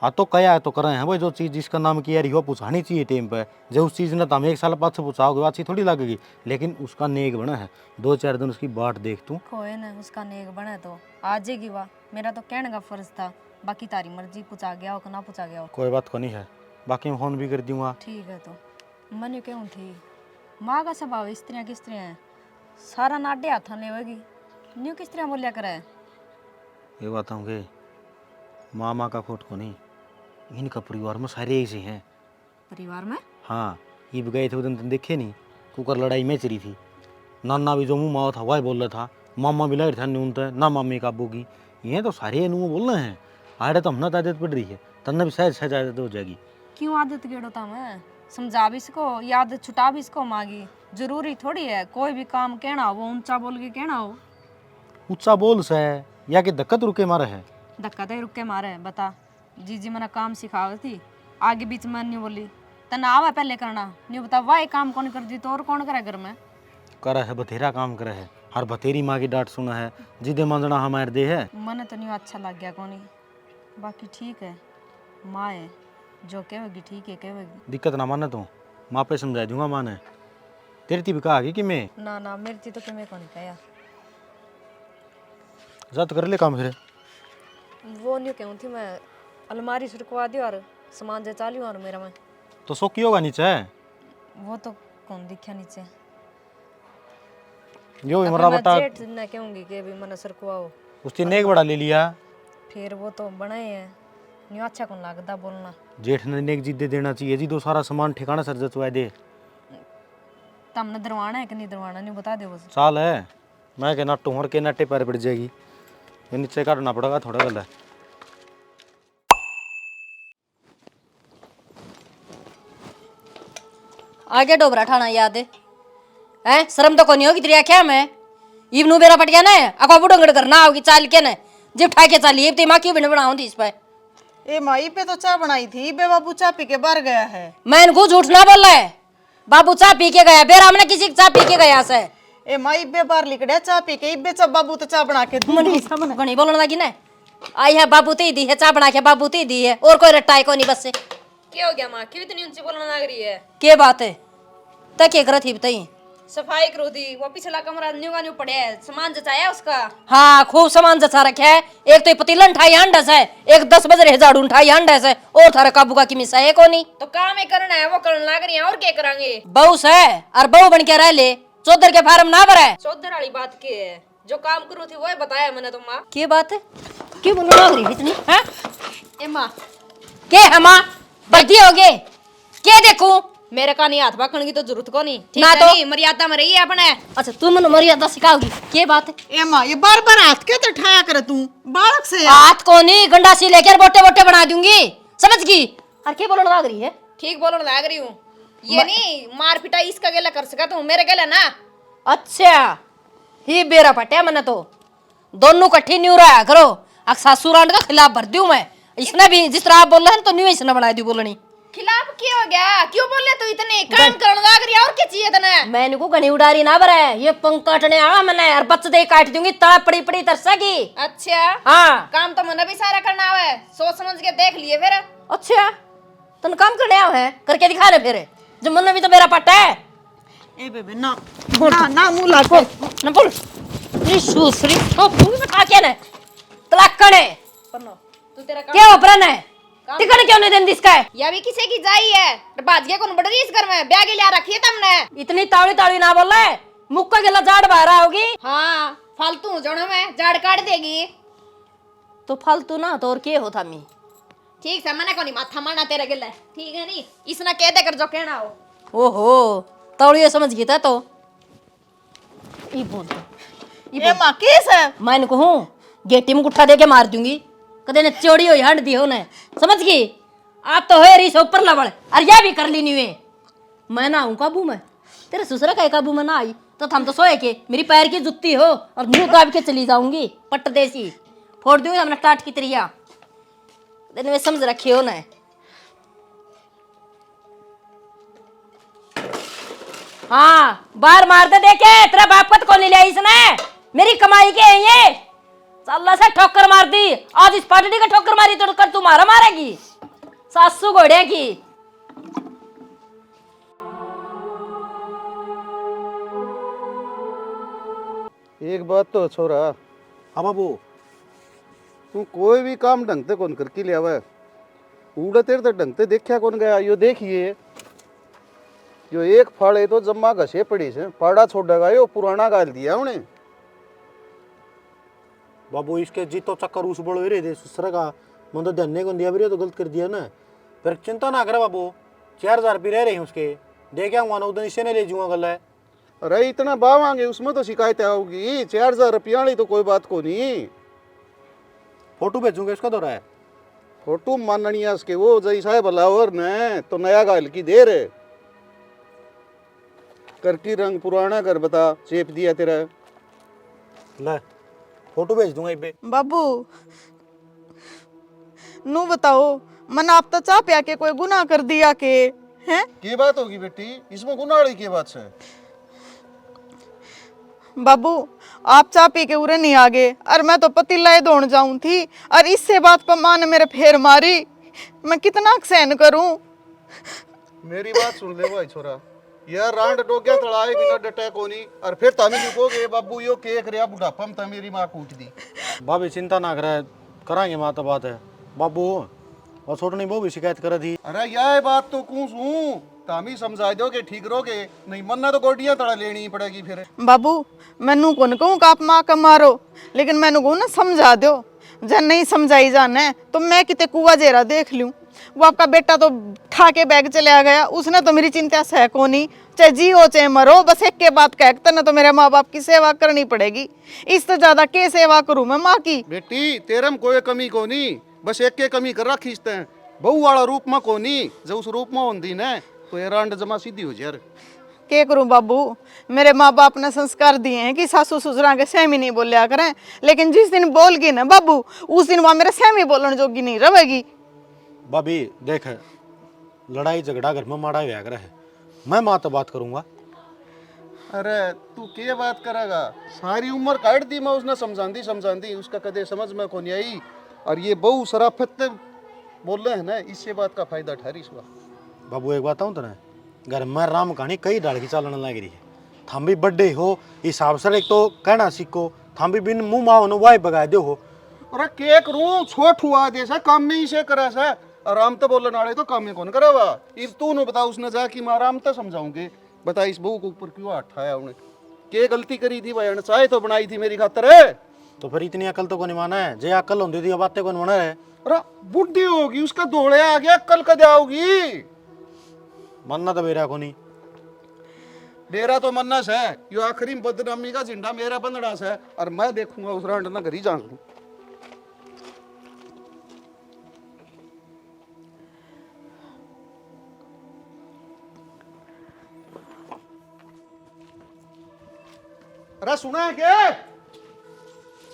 हाँ तो कया तो कर रहे हैं भाई, जो चीज़ जिसका नाम किया रही हो पूछानी चाहिए टाइम पे। जो उस चीज़ ने तो हम 1 साल बाद से पूछाओगे अच्छी थोड़ी लगेगी, लेकिन उसका नेक बना है 2-4 दिन उसकी बाट देख तू। कोई ना उसका नेक बने तो आ जाएगी वाह, मेरा तो कहने का फर्ज था, बाकी तारी मर्जी, पूछा गया हो कि ना पूछा गया हो। कोई बात को नहीं है, बाकी मैं फोन भी कर दूंगा। ठीक है तो मन क्यों थी, माँ का स्वभाव स्त्रियाँ की स्त्रियाँ हैं, सारा नाडे हाथा लेवेगी, न्यू की स्त्रियाँ बोलिया करे। ये बात होंगे मामा का फोट को नहीं, इनका परिवार में सारे ऐसे हैं परिवार में। हाँ ये भी गए थे उस दिन देखे नहीं, कुकर लड़ाई में चली थी। नाना भी जो मुँह माओ था वही बोल रहा था, मामा भी लड़ था न्यूनता ना मामी काबू की, ये तो सारे मुँह बोल रहे हैं। आड़े तो हमने आदत पड़ रही है, तन्ने भी शायद आदत हो जाएगी। क्यों आदत गेड़ो था मैं, समझा भी इसको, याद छुटा भी इसको मांगी, जरूरी थोड़ी है कोई भी काम कहना हो वो ऊंचा बोल के कहना हो। ऊंचा बोल से या कि धक्कत रुके मारे है। धक्का तो रुक के मारे बता, जी मैंने काम सिखावी थी, आगे बीच में नहीं बोली तना आवा पहले करना, नहीं बता वाह काम कौन कर दी तो और कौन करे घर में। करे है बथेरा काम करे है, हर बथेरी माँ की डांट सुना है, जिदे मंजना हमारे दे है। मन तो नहीं अच्छा लग गया कोनी, बाकी ठीक है, माँ है जो कहेगी ठीक है कहेगी। दिक्कत ना माने तो माँ पे समझा दूंगा, माँ ने तेरी थी भी कहा कि मैं ना मेरी थी तो कि मैं कौन कहा जा तो कर ले काम फिर। वो नहीं कहूँ थी मैं, अलमारी सुरकवा दियो और सामान जे चालियो और मेरा में तो सो की होगा नीचे वो तो कौन दिखा नीचे जो अब इमरा मैं बटा जेठ ने कहूंगी कि अभी मैंने सरकवाओ उसकी नेक बड़ा ले लिया फिर वो तो बनाए हैं न्यू अच्छा कौन लगता बोलना जेठ ने नेक जी दे देना चाहिए जी, तो सारा सामान ठिकाना सर जचवा दे। तमने दरवाना है कि नहीं दरवाना नहीं बता दे बस। साल है मैं कहना टोहर के नट्टे पैर पड़ जाएगी, ये नीचे काटना पड़ेगा थोड़ा गल है। आगे डोबरा ठाना याद है शर्म तो कोनी होगी तेरी क्या मैं इवनू बेरा पट गया ना अको बुढ़ंगड़ करना होगी चाल के ना जब ठा के चाली ते माँ क्यों बिन बनाऊं थी इस पे ए माई पे तो चाय बनाई थी, बे बाबू चाय पी के बाहर गया है। मैं इनको झूठ ना बोल रहा है, बाबू चाय पी के गया बेरा हमने किसी की चाय पी के गया से ए माई बे बाहर लिकड़े चाय पी के इबे चा बाबू तो चाय बना के गणी बोलने लगी ना आई है बाबू ते दी है चाय बना के बाबू ते दी है और कोई रट्टा है को नहीं बस से क्या हो गया माँ क्यों इतनी ऊंची बोलने लग रही है? के बात है तक क्या करत थी बताई सफाई करो दी वो पिछला कमरा न्यू का न्यू पड़े है सामान जचाया उसका। हाँ खूब सामान जचा रखे है, एक तो ये पतीला उठाई हंडस है, एक 10 बज रहे झाड़ू उठाई हंडस है और थारा काबू का की मिसा है को नहीं तो काम ही करना है वो करने लग रही है और क्या करेंगे? बहू से और बहू बन के रह ले चौधर के फार्म ना भरे चौधर वाली बात की है जो काम करू थी वो ही बताया मैंने तो माँ। की बात है क्यों बोलने लग रही है इतनी हैं ए माँ के है माँ बद्दी हो गए के देखूं मेरे का नहीं हाथ पकड़ने की तो जरूरत को नहीं ठीक ना है तो- नहीं मर्यादा में रही है अपने। अच्छा तुम मन मर्यादा सिखाओगी के बात है ए माँ ये बार बार हाथ के तो ठाया कर तू बालक से हाथ को नहीं गंडासी लेकर बोटे बोटे बना दूंगी समझ गई और के बोलने लग रही है ठीक बोलने लग रही हूँ ये नहीं मार पिटाई इसका गेला कर सका तू मेरे गेला ना। अच्छा ही बेरा पटे मैंने तो दोनों कट्ठी न्यू रहा करो अब सासुरांड का खिलाफ भर दूं मैं इसने भी जिस तरह आप बोल रहे हैं तो न्यू इसने बना दी बोलनी खिलाफ क्या हो गया क्यों बोल रहे तू इतने काम करने लग रही है और क्या चाहिए तने? मैंने को घनी उड़ारी ना बरे ये पंख काटने आवा मैंने और बच्चे दे काट दूंगी तड़ा पड़ी पड़ी तरसेगी। अच्छा हाँ काम तो मैंने भी सारा करना है सोच समझ के देख लिए फिर। अच्छा तुम काम करने आओ है करके दिखा रहे फिर जो मन भी तो मेरा पट्टा है ए बेबे ना ना मुंह लाको ना बोल मेरी सूसरी तो भूमि में खा के ना तलाक करे तू तेरा काम क्या ओपरन है टिकट क्यों नहीं देन दिसका है या भी किसी की जाई है बाज के कौन बढ़ रही इस घर में ब्याह के लिया रखी है तुमने। इतनी ताड़ी ताड़ी ना बोल रहा है मुक्का गिला जाड़ बाहर होगी हाँ फालतू जड़ों में जाड़ काट देगी तो फालतू ना तो और के होता मी ठीक है मैंने को नहीं माथा मारना तेरे गिला ठीक है नहीं इसने कह दे कर जो कहना हो। ओहो ताड़ी समझ गई था तो ई बोल ए माँ केस है मैं कहूँ गेटी में गुट्ठा दे के मार दूंगी कदे ने चोरी हो हंड दी हो ने समझ गई आप तो है रही से ऊपर लबड़ और यह भी कर ली नहीं हुए मैं ना आऊं काबू में तेरे ससुरा का काबू में ना आई तो हम तो सोए के मेरी पैर की जुत्ती हो और मुंह दाब के चली जाऊंगी पट्ट देसी फोड़ दूंगी हमने टाट की तरिया दिन में समझ रखी हो ना हाँ बाहर मार दे देखे तेरा बाप का तो कौन लिया इसने मेरी कमाई के है ये चल से ठोकर मार दी आज इस पार्टी का ठोकर मारी तो कर तुम्हारा मारेगी सासू घोड़े की। एक बात तो छोरा हाँ बाबू तू कोई भी काम ढंग से कौन करके लिया हुआ उड़ा तेरे तो ढंग से देखा कौन गया यो देखिए यो एक फल है तो जम्मा घसे पड़ी से फाड़ा छोड़ेगा यो पुराना गाल दिया उन्हें। बाबू इसके जी तो चक्कर उस बड़ो रे दे ससुर का मन तो ध्यान को दिया भी तो गलत कर दिया ना फिर चिंता ना करे बाबू 4000 रुपये रह रहे हैं उसके देख आऊंगा ना उधर इसे नहीं ले जाऊंगा गल है। अरे इतना बावांगे उसमें तो शिकायत आओगी 4000 रुपया वाली तो कोई बात को नहीं। फोटो भेजूंगा इसका दौरा है फोटो माननी है उसके वो जैसा है भला और न तो नया गाल की देर है कर की रंग पुराना कर बता चेप दिया तेरा ले फोटो भेज दूंगा इबे। बाबू नू बताओ मन आप तो चाह पिया के कोई गुनाह कर दिया के हैं? की बात होगी बेटी इसमें गुनाड़ी की बात है। बाबू आप चाह पी के उरे नहीं आगे और मैं तो पतीला दौड़ जाऊं थी और इससे बात पर माँ ने मेरे फेर मारी मैं कितना सहन करूं। मेरी बात सुन ले भाई छोरा यार रांड डोग्या तड़ाए बिना डटे कोनी और फिर तामी लिखोगे बाबू यो के करया बुढ़ापा में मेरी माँ कूट दी। भाभी चिंता ना करे कराएंगे माँ तो बात है बाबू और छोटनी बहू भी शिकायत कर थी। अरे यह बात तो कूस हूँ तामी समझा दो के ठीक रहोगे, नहीं मन्ना तो गोटियां तड़ा लेनी पड़ेगी फिर। बाबू मैनू कौन कहूँ कि आप माँ का मारो, लेकिन मैनू कहूँ ना समझा दो। जब नहीं समझाई जाने तो मैं कितने कुआ जेरा देख लूँ। वो आपका बेटा तो ठा के बैग चला गया, उसने तो मेरी चिंता सह को नहीं, चाहे जियो चाहे मरो, बस एक के बात कहते ना तो मेरे माँ बाप की सेवा करनी पड़ेगी। इससे ज्यादा के सेवा करूँ मैं माँ की। बेटी तेरे में कोई कमी को नहीं, बस एक के कमी कर खींचते हैं, बहू वाला रूप में को नहीं, जब उस रूप में होंगी ना तो ये रांड जमा सीधी हो जाए। के करूं बाबू, मेरे माँ बाप ने संस्कार दिए हैं कि सासू ससुरा के सहमी नहीं बोलिया करें, लेकिन जिस दिन बोल गई ना बाबू उस दिन वहाँ मेरे सहमी बोलने जोगी नहीं रहेगी। भाभी देख, लड़ाई झगड़ा घर में माड़ा हुआ करे है, मैं माँ तो बात करूंगा। अरे तू के बात करेगा, सारी उम्र काट दी मैं उसने समझांदी उसका कदे समझ में को नहीं आई। और ये बहू शराफत बोल रहे हैं ना, इससे बात का फायदा ठहरी इस बात। बाबू एक बात बताऊँ तो ना, घर में राम कहानी कई डाल की चालन लग रही है। थम भी बड्डे हो हिसाब से एक तो कहना सीखो, थम भी बिन मुंह माओ नो वाई बगा दो हो। अरे के करूं, छोट हुआ जैसा काम में ही से करे से, आराम तो बोलने वाले तो काम में कौन करावा। इब तू न बता उसने जा कि मैं आराम तो समझाऊंगे, बता इस बहू के ऊपर क्यों हाथ उठाया उन्हें, के गलती करी थी भाई, चाय तो बनाई थी मेरी खातर है। तो फिर इतनी अकल तो को नहीं माना है, जे अकल होती थी बातें कौन माना है। अरे बुढ़ी होगी उसका दौड़े आ गया, कल कद आओगी। मानना तो मेरा को नहीं, मेरा तो मन्नस है, यो आखिरी बदनामी का झंडा मेरा बंदड़ा है, और मैं देखूंगा उस रांड ना घर ही जाऊं। अरे सुना है क्या,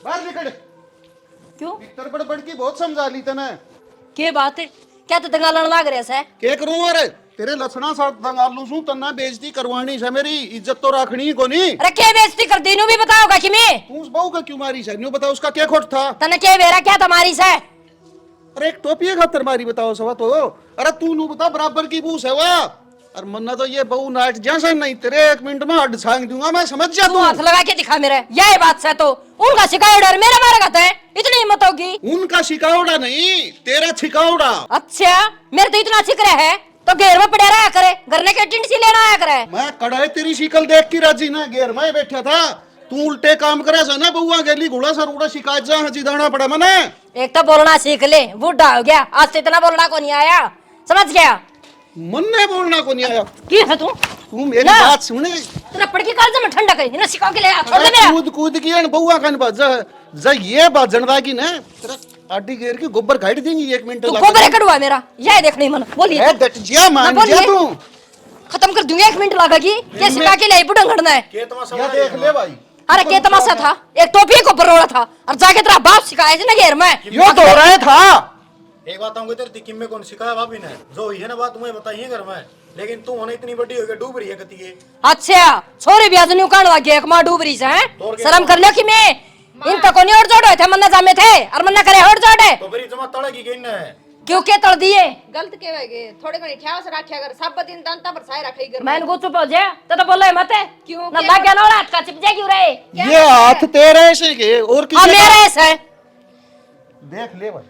बाहर निकल। क्यों भीतर बड़बड़ की बहुत समझा ली तने। के बात है, क्या तो दंगा लड़न लाग रहे है। के करूं, अरे तेरे लक्षणा सा दंगालू सू, तना बेइज्जती करवानी है, मेरी इज्जत तो रखनी को नहीं। अरे के बेइज्जती कर दी, भी बताओगा कि मैं तू उस बहू का क्यों मारी है, न्यू बता उसका क्या खोट था। तने के बेरा क्या तुम्हारी से। अरे एक टोपी खातर मारी बताओ सवा तो। अरे तू नू बता बराबर की बूस है वह, और मन्ना तो ये बहू नाट जैसा नहीं, तेरे 1 मिनट में हड्ड छांग दूंगा मैं, समझ जा तू तू। हाथ लगा के दिखा मेरे, यही बात से तो उनका शिकायत डर मेरा मारा गाता है, इतनी हिम्मत होगी। उनका शिकावड़ा नहीं, तेरा छिकावड़ा। अच्छा मेरे तो इतना छिकरा है तो घेर में पड़ा रहा करे, घर ने के टिंड सी लेना आया करे। मैं कड़ाई तेरी शिकल देख के राजी ना, घेर में बैठा था, तू उल्टे काम करे से ना बउआ गेली घोड़ा सर उड़ा शिकायत जा हजी दाना पड़ा मने। एक तो बोलना सीख ले, बूढ़ा हो गया, आज से इतना बोलना को नहीं आया, समझ गया। मन ने बोलना को नहीं आया। की है तू मेरी बात सुने, तेरा पड़की काल में ठंडा कर, ना सिखा के ले आ, छोड़ दे मेरा। कूद की बउआ कान बाजा जा, ये बात जनदा की ना तेरा आटी घेर के गोबर काट देंगी 1 मिनट। तू गोबर कड़वा मेरा, यह देखने मन बोलिए ए डट जिया मान ना जा बोलिए। तू, खत्म कर दूंगा 1 मिनट लगेगी, ये सिखा के ले बुढ़ा घड़ना है। ये देख ले भाई। अरे क्या तमाशा था, एक टोपी को बरोड़ा था और जाके तेरा बाप सिखाया थी ना घेर में। यो तो रहा था। एक बात आऊंगी तेरी किम में कौन सिखाया भाभी ने, जो हुई है ना बात तुम्हें बताई है घर में, लेकिन तू होने इतनी बड़ी हो गई डूब रही है कती है। अच्छा छोरे ब्याज न्यू कान लग गया, एक मां डूब रही से हैं, शर्म कर लो कि मैं इन तक को नहीं और जोड़े थे, मन्ना जामे थे और मन्ना करे और जोड़े। तो फिर जमा तड़ेगी कि है क्यों के तड़ दिए, गलत केवेगे, थोड़े घणी ठ्यास राख्या कर, सब दिन दांता बरसाए रखे घर मैं इनको चुप हो जा, तो बोले मत क्यों? ना लग गया ना हाथ का चिप जाएगी रे। ये हाथ तेरे से के और हां किसी मेरे से देख ले भाई,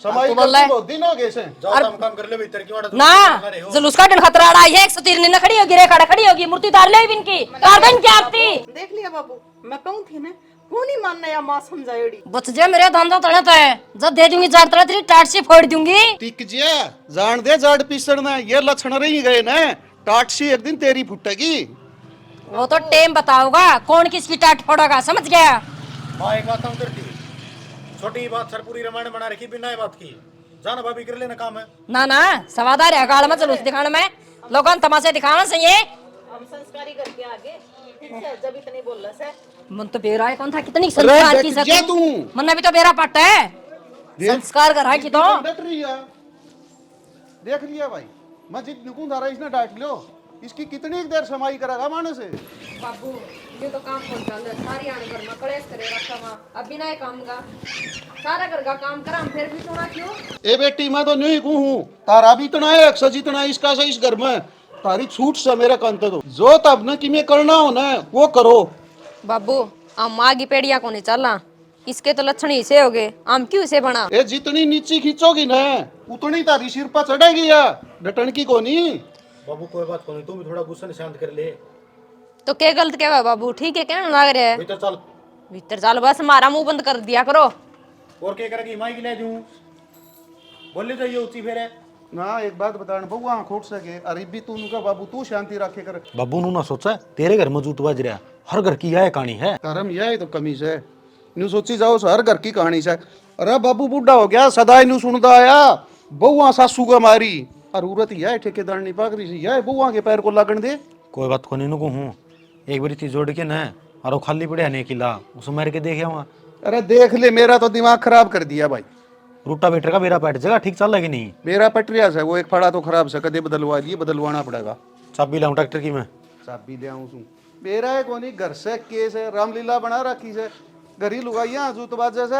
समाई तू बोल रहा है? बहुत दिन हो गए से। जाओ काम कर ले भीतर की वाड़ा ना जुलूस का डन खतरा आ है, 103 ने खड़ी होगी रे, खड़ी होगी, मूर्ति तार ले इनकी तार बन के आती। देख लिया बाबू, मैं कहूँ थी ना कौन ही मानना या माँ समझाएड़ी। बच जा मेरे धंधा तड़त है, जब दे दूंगी जाड़ तड़ा तेरी टाट से फोड़ दूंगी। टिक जिया जान दे जाड़ पिसड़ना, ये लक्षण रही गए ना, टाट सी एक दिन तेरी फुटेगी। वो तो टेम बताओगा कौन किसकी टाट फोड़ेगा, समझ गया। मां एक बात करती, छोटी बात सर पूरी रामायण बना रखी बिना ये बात की, जाना भाभी कर लेना काम है। ना ना सवादार है गाड़ में जुलूस दिखाने में, लोगों तमाशे दिखाना सही है। हम संस्कारी करके आगे जब इतने बोल रहा है। मन तो बेरा है कौन था, कितनी संस्कार की जा तू। मन ने भी तो बेरा पट्टा है, संस्कार कर रहा की तो। डट रही है, देख लिया भाई, मैं जित निकुंद आ रहा इसने डांट लो, इसकी कितनी देर समाई करेगा माने से। बाबू ये तो काम हो जाता, सारी आने घर में कलेश करे रखा मां, अब बिना ये काम का सारा घर का काम करा, हम फिर भी सुना क्यों। ए बेटी मैं तो नहीं हूँ, तारा भी इतना है अक्सर जितना इसका से इस घर में, तारी छूट से मेरा कंत दो, जो तब न कि मैं करना हो ना वो करो। बाबू हम माँ की पेड़िया को नहीं चलना, इसके तो लक्षण ही से हो गए, हम क्यों से बना। ए जितनी नीची खींचोगी ना उतनी तारी सिर पर चढ़ेगी या डटन की कोनी। बाबू कोई बात नहीं, तू भी थोड़ा गुस्सा शांत कर ले। तो क्या गलत क्या हुआ बाबू, ठीक है कहना लग रहा है। भीतर चल। भीतर चल, बस हमारा मुंह बंद कर दिया करो। और क्या करेगी, माई की ले दूं बोले तो ये ऊंची फेर है ना। एक बात बतान बउआ खोट सके अरे भी तू का बाबू तू शांति रखे कर। बाबू नु ना सोचा तेरे घर में जूत बज रहा, हर घर की यह कहानी है। कर्म यह तो कमी से न्यू सोची जाओ हर घर की कहानी से। अरे बाबू बूढ़ा हो गया सदा न्यू सुनता आया बउआ सासू का मारी और उरत यह ठेकेदार नहीं पाक रही यह बउआ के पैर को लागण दे। कोई बात को नहीं हूँ, एक बारी चीज जोड़ के ना और वो खाली पड़े नहीं किला उसे मार के देखे वहाँ। अरे देख ले मेरा तो दिमाग खराब कर दिया भाई। रूटा बेटर का मेरा पैट जगह ठीक चल रहा कि नहीं। मेरा पटरिया से वो एक फड़ा तो खराब से कदे बदलवा दिए बदलवाना पड़ेगा। चाबी लाऊं ट्रैक्टर की मैं। चाबी ले आऊं सू मेरा है कोनी घर से केस है रामलीला बना रखी से घरी लुगाइया जूतबाज जैसे।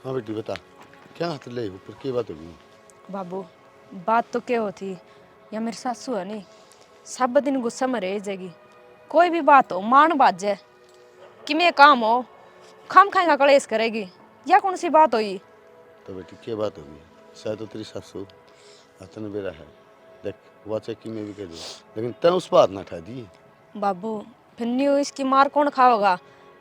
हाँ बेटी बता क्या हाथ ले ऊपर की बात होगी। बाबू बात तो क्या होती, या मेरी सासू है नहीं सब दिन गुस्सा में रह जाएगी। कोई भी बात हो मान बात जाए कि मैं काम हो खाम खाएगा कलेश करेगी, या कौन सी बात हुई। तो बेटी क्या बात होगी, शायद तो तेरी सासू अतन बेरा है देख वो चक्की में भी कह दो लेकिन तय उस बात ना उठा दिए। बाबू फिर न्यू इसकी मार कौन खाओगा,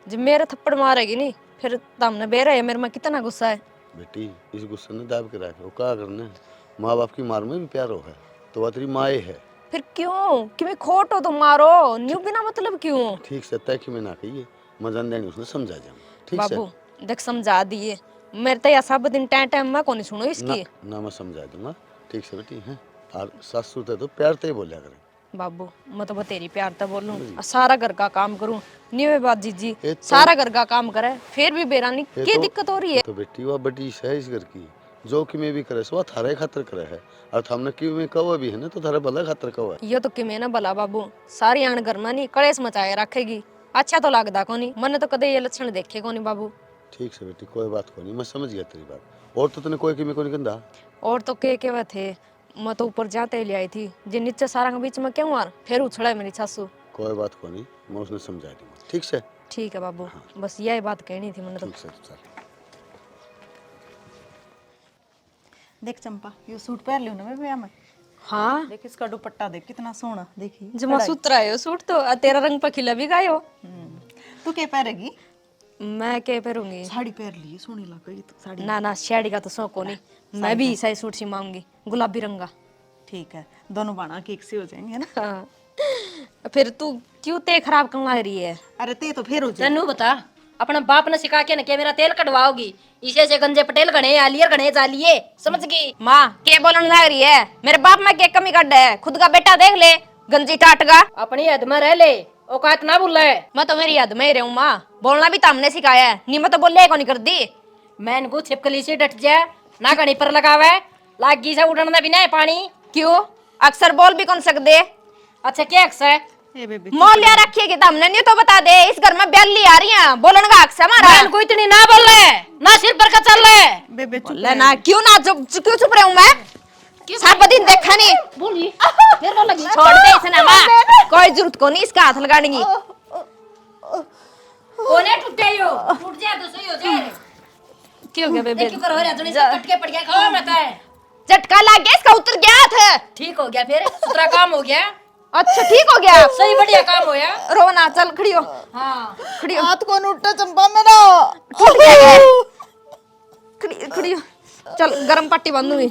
जब मेरे थप्पड़ मारेगी नहीं फिर तुमने बेरा है मेरे में कितना गुस्सा है। बेटी इस गुस्से ने दाब के रखे वो क्या करना, माँ बाप की मार में भी प्यार हो है तो वह तेरी माए है। फिर क्यों कि मैं खोट हो तो मारो, न्यू बिना मतलब क्यों। ठीक से तय कि मैं ना कहिए मजान देंगे उसने समझा जाऊँ ठीक से। बाबू देख समझा दिए मेरे तो यह सब दिन टाइम में कौन सुनो इसकी। ना मैं समझा दूंगा ठीक से बेटी है। और सासू तो प्यार ते बोलिया करे। बाबू मैं तो तेरी प्यार तो बोलूं सारा घर का काम करूं न्यू बात जीजी ये तो- सारा घर का काम करे फिर भी बेरानी ये क्या तो- दिक्कत हो रही है। तो बेटी वह बड़ी है इस घर की जो कि मैं भी करे सो थारे खातर करे है और हमने कि में कवा भी है ना तो थारे भला खातर कवा है। ये तो कि मैं ना भला बाबू सारी आन घर में नहीं कलेश मचाए रखेगी, अच्छा तो लगता को नहीं, मैंने तो कदे ये लक्षण देखे को नहीं बाबू। ठीक से बेटी कोई बात को नहीं मैं समझ गया तेरी बात। और तो तूने कोई कि में को नहीं गंदा। और तो के वह थे मैं तो ऊपर जाते ले आई थी जे नीचे सारा के बीच में क्यों मार फिर उछड़ा मेरी सासू। कोई बात को नहीं मैं उसने समझा दूंगा ठीक से। ठीक है बाबू बस यही बात कहनी थी मैंने तो। ठीक से चल। देख चंपा ये सूट पहन लियो ना मैं ब्याह में। हाँ देख इसका दुपट्टा देख कितना सोना देखी। जमा सूत्र आयो सूट तो तेरा रंग पर खिला भी गायो। तू क्या पहनेगी। मैं क्या पहनूंगी, साड़ी पहन ली सोनी लग गई तो साड़ी। ना ना साड़ी का तो शौक को नहीं, मैं भी ऐसा ही सूट सिमाऊंगी गुलाबी रंग का। ठीक है दोनों बना के एक से हो जाएंगे है ना। हाँ। फिर तू क्यों ते खराब करना रही है। अरे ते तो फिर हो जाए। तनु बता अपना बाप ने सिखा के न के मेरा तेल कटवाओगी इसे से गंजे पटेल गणे आलियर गणे जालिए समझ गई। माँ के बोलन लग रही है, मेरे बाप में क्या कमी कर है, खुद का बेटा देख ले गंजी टाट का। अपनी हद में रह ले औकात ना भूल है। मैं तो मेरी हद में ही रहूं माँ, बोलना भी तो हमने सिखाया है, नहीं मैं तो बोले को नहीं कर दी। मैं इनको छिपकली से डट जाए ना घड़ी पर लगावे लागी से उड़न बिना है पानी। क्यों अक्सर बोल भी कौन सकते। अच्छा क्या अक्स है ए बेबी मोल लिया रखिएगी तो हमने नहीं तो बता दे, इस घर में ब्याली आ रही है बोलन का हक से हमारा। मैं इनको इतनी ना बोल ले ना सिर पर का चल ले बेबे चुप ले ना क्यों ना क्यों चुप रही हूँ मैं, सब दिन देखा नहीं बोली फिर वो लगी छोड़ दे इसे ना माँ, कोई जरूरत को नहीं इसका हाथ लगाने की। कोने टूटे यो टूट जाए तो सही हो जाए। क्यों गया बेबे, क्यों कर हो रहा जल्दी से कट के पड़ गया खाओ मत है। झटका लग गया इसका उतर गया था। ठीक हो गया फिर सुथरा काम हो गया। अच्छा ठीक हो गया सही बढ़िया काम होया। रो ना चल खड़ी हो हाँ खड़ी हो हाथ को उठा चंपा मेरा। फूट गया है। खड़ी खड़ी हो चल गरम पट्टी बांधूंगी।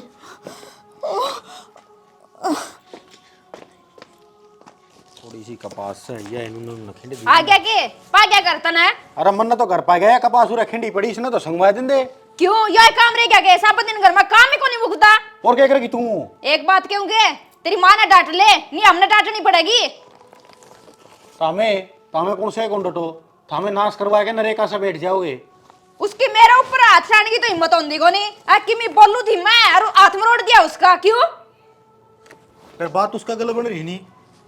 थोड़ी सी कपास से ये इन्होंने खिंडी दी। आ गया के पा क्या करता ना। अरे मन तो घर पा गया कपास उरे खिंडी पड़ी इसने तो संगवा दिन दे। क्यों ये काम रह गया के सब दिन घर में काम ही को नहीं मुकता। और क्या करेगी तू। एक बात क्यों के तेरी माँ ने डांट ले नहीं हमने डांटनी पड़ेगी। तामे तामे कौन से कौन डटो थामे नाश करवा के नरेका से बैठ जाओगे। उसकी मेरे ऊपर हाथ छाने की तो हिम्मत होती को नहीं। कि मैं बोलू थी मैं और हाथ में रोड दिया उसका क्यों। फिर बात उसका गलत बन रही नहीं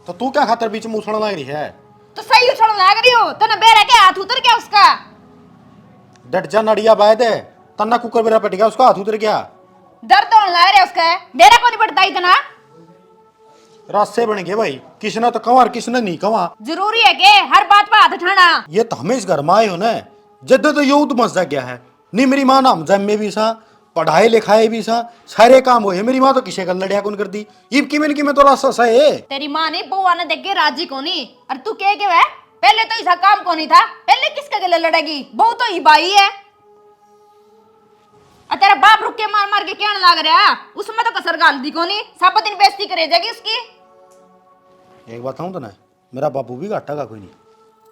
तो तू क्या खातर बीच में उछलने लग रही है। तो सही उछल लग रही हो तो न बेरा के हाथ उतर गया उसका। डट जा नड़िया बायद है तन्ना कुकर मेरा पट गया उसका हाथ उतर गया। डर तो लग रहा है उसका, मेरा को नहीं पड़ता इतना। रास्ते बन गए भाई, किसने तो कहा और किसने नहीं कहा। जरूरी है के हर बात पे हाथ उठाना। ये तो हमें इस घर में आए हो ना, जद तो युद्ध मच गया है। नहीं मेरी माँ नाम जम में भी सा, पढ़ाई लिखाई भी सा, सारे काम हो। मेरी माँ तो किसी का लड़िया कौन कर दी, इब की में तो रास्ता सा है। तेरी माँ ने बुआ ने देख के राजी कोनी, और तू के है पहले तो ऐसा काम कोनी था, पहले किसके गले लड़ेगी, बहू तो ही बाई है। और तेरा बाप रुक के मार मार के क्या लग रहा, उसमें तो कसर गाल दी कोनी, सब दिन बेइज्जती करे जाएगी उसकी। एक बात हूँ तो ना, मेरा बापू भी घाटा का कोई नहीं।